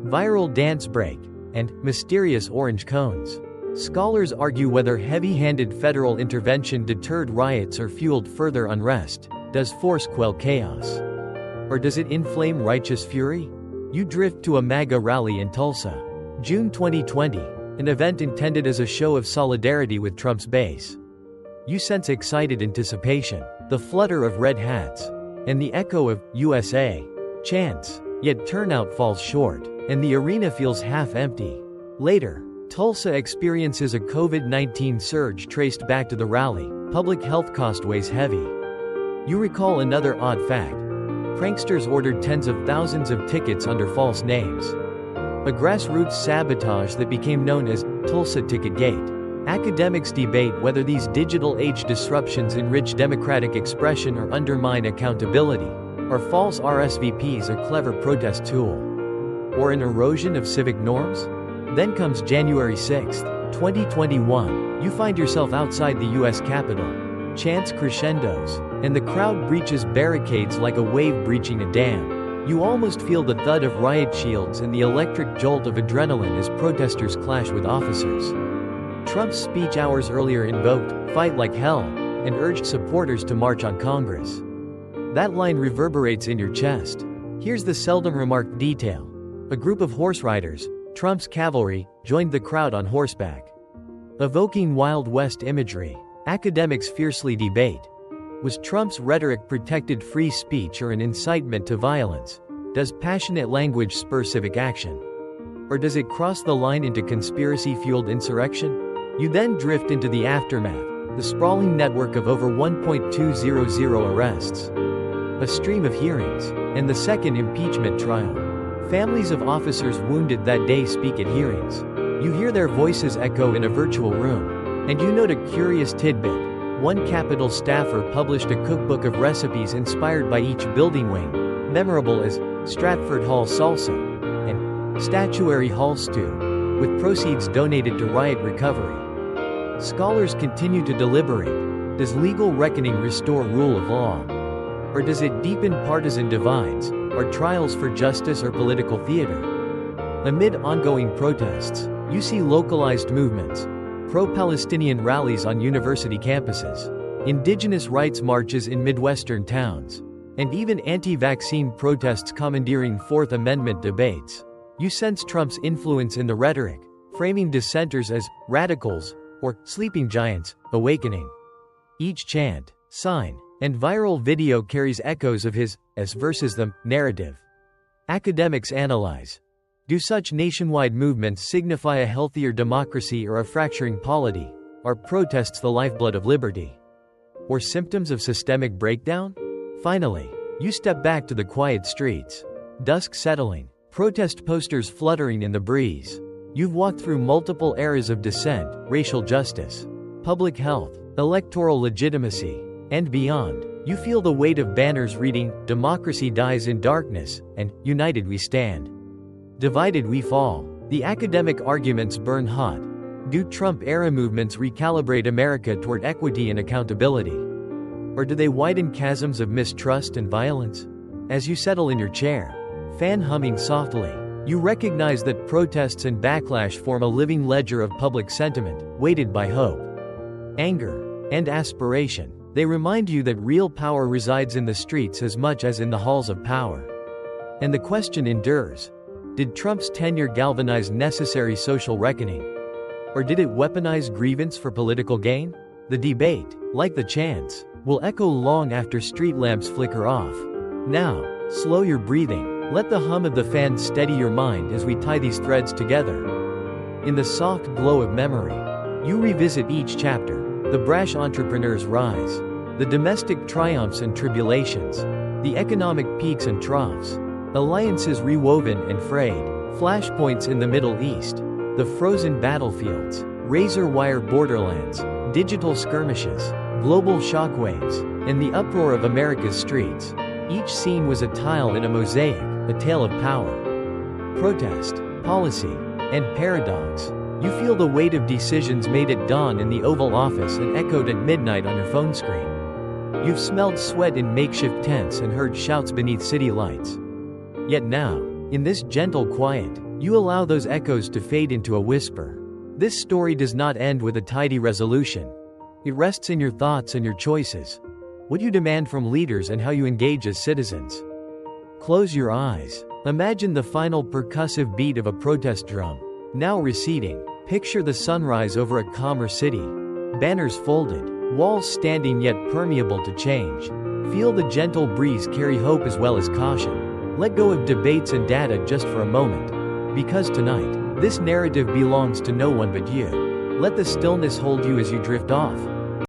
viral dance break, and mysterious orange cones. Scholars argue whether heavy-handed federal intervention deterred riots or fueled further unrest. Does force quell chaos? Or does it inflame righteous fury? You drift to a MAGA rally in Tulsa, June 2020, an event intended as a show of solidarity with Trump's base. You sense excited anticipation, the flutter of red hats, and the echo of USA chants. Yet turnout falls short, and the arena feels half empty. Later, Tulsa experiences a COVID-19 surge traced back to the rally. Public health cost weighs heavy. You recall another odd fact. Pranksters ordered tens of thousands of tickets under false names. A grassroots sabotage that became known as Tulsa Ticketgate. Academics debate whether these digital age disruptions enrich democratic expression or undermine accountability. Are false RSVPs a clever protest tool? Or an erosion of civic norms? Then comes January 6, 2021. You find yourself outside the U.S. Capitol. Chants crescendos, and the crowd breaches barricades like a wave breaching a dam. You almost feel the thud of riot shields and the electric jolt of adrenaline as protesters clash with officers. Trump's speech hours earlier invoked, "Fight like hell," and urged supporters to march on Congress. That line reverberates in your chest. Here's the seldom remarked detail. A group of horse riders, Trump's cavalry, joined the crowd on horseback. Evoking Wild West imagery, academics fiercely debate. Was Trump's rhetoric protected free speech or an incitement to violence? Does passionate language spur civic action? Or does it cross the line into conspiracy-fueled insurrection? You then drift into the aftermath, the sprawling network of over 1,200 arrests, a stream of hearings, and the second impeachment trial. Families of officers wounded that day speak at hearings. You hear their voices echo in a virtual room, and you note a curious tidbit. One Capitol staffer published a cookbook of recipes inspired by each building wing, memorable as Stratford Hall Salsa and Statuary Hall Stew, with proceeds donated to riot recovery. Scholars continue to deliberate. Does legal reckoning restore rule of law? Or does it deepen partisan divides? Are trials for justice or political theater? Amid ongoing protests, you see localized movements, pro-Palestinian rallies on university campuses, indigenous rights marches in Midwestern towns, and even anti-vaccine protests commandeering Fourth Amendment debates. You sense Trump's influence in the rhetoric, framing dissenters as radicals or sleeping giants, awakening. Each chant, sign, and viral video carries echoes of his us versus them narrative. Academics analyze. Do such nationwide movements signify a healthier democracy or a fracturing polity? Are protests the lifeblood of liberty? Or symptoms of systemic breakdown? Finally, you step back to the quiet streets. Dusk settling, protest posters fluttering in the breeze. You've walked through multiple eras of dissent, racial justice, public health, electoral legitimacy, and beyond. You feel the weight of banners reading, "Democracy dies in darkness," and "United we stand. Divided we fall." The academic arguments burn hot. Do Trump-era movements recalibrate America toward equity and accountability? Or do they widen chasms of mistrust and violence? As you settle in your chair, fan humming softly, you recognize that protests and backlash form a living ledger of public sentiment, weighted by hope, anger, and aspiration. They remind you that real power resides in the streets as much as in the halls of power. And the question endures: did Trump's tenure galvanize necessary social reckoning? Or did it weaponize grievance for political gain? The debate, like the chants, will echo long after street lamps flicker off. Now, slow your breathing, let the hum of the fan steady your mind as we tie these threads together. In the soft glow of memory, you revisit each chapter: the brash entrepreneur's rise, the domestic triumphs and tribulations, the economic peaks and troughs, alliances rewoven and frayed, flashpoints in the Middle East, the frozen battlefields, razor-wire borderlands, digital skirmishes, global shockwaves, and the uproar of America's streets. Each scene was a tile in a mosaic, a tale of power, protest, policy, and paradox. You feel the weight of decisions made at dawn in the Oval Office and echoed at midnight on your phone screen. You've smelled sweat in makeshift tents and heard shouts beneath city lights. Yet now, in this gentle quiet, you allow those echoes to fade into a whisper. This story does not end with a tidy resolution. It rests in your thoughts and your choices, what you demand from leaders and how you engage as citizens. Close your eyes. Imagine the final percussive beat of a protest drum, now receding. Picture the sunrise over a calmer city. Banners folded, walls standing yet permeable to change. Feel the gentle breeze carry hope as well as caution. Let go of debates and data just for a moment. Because tonight, this narrative belongs to no one but you. Let the stillness hold you as you drift off.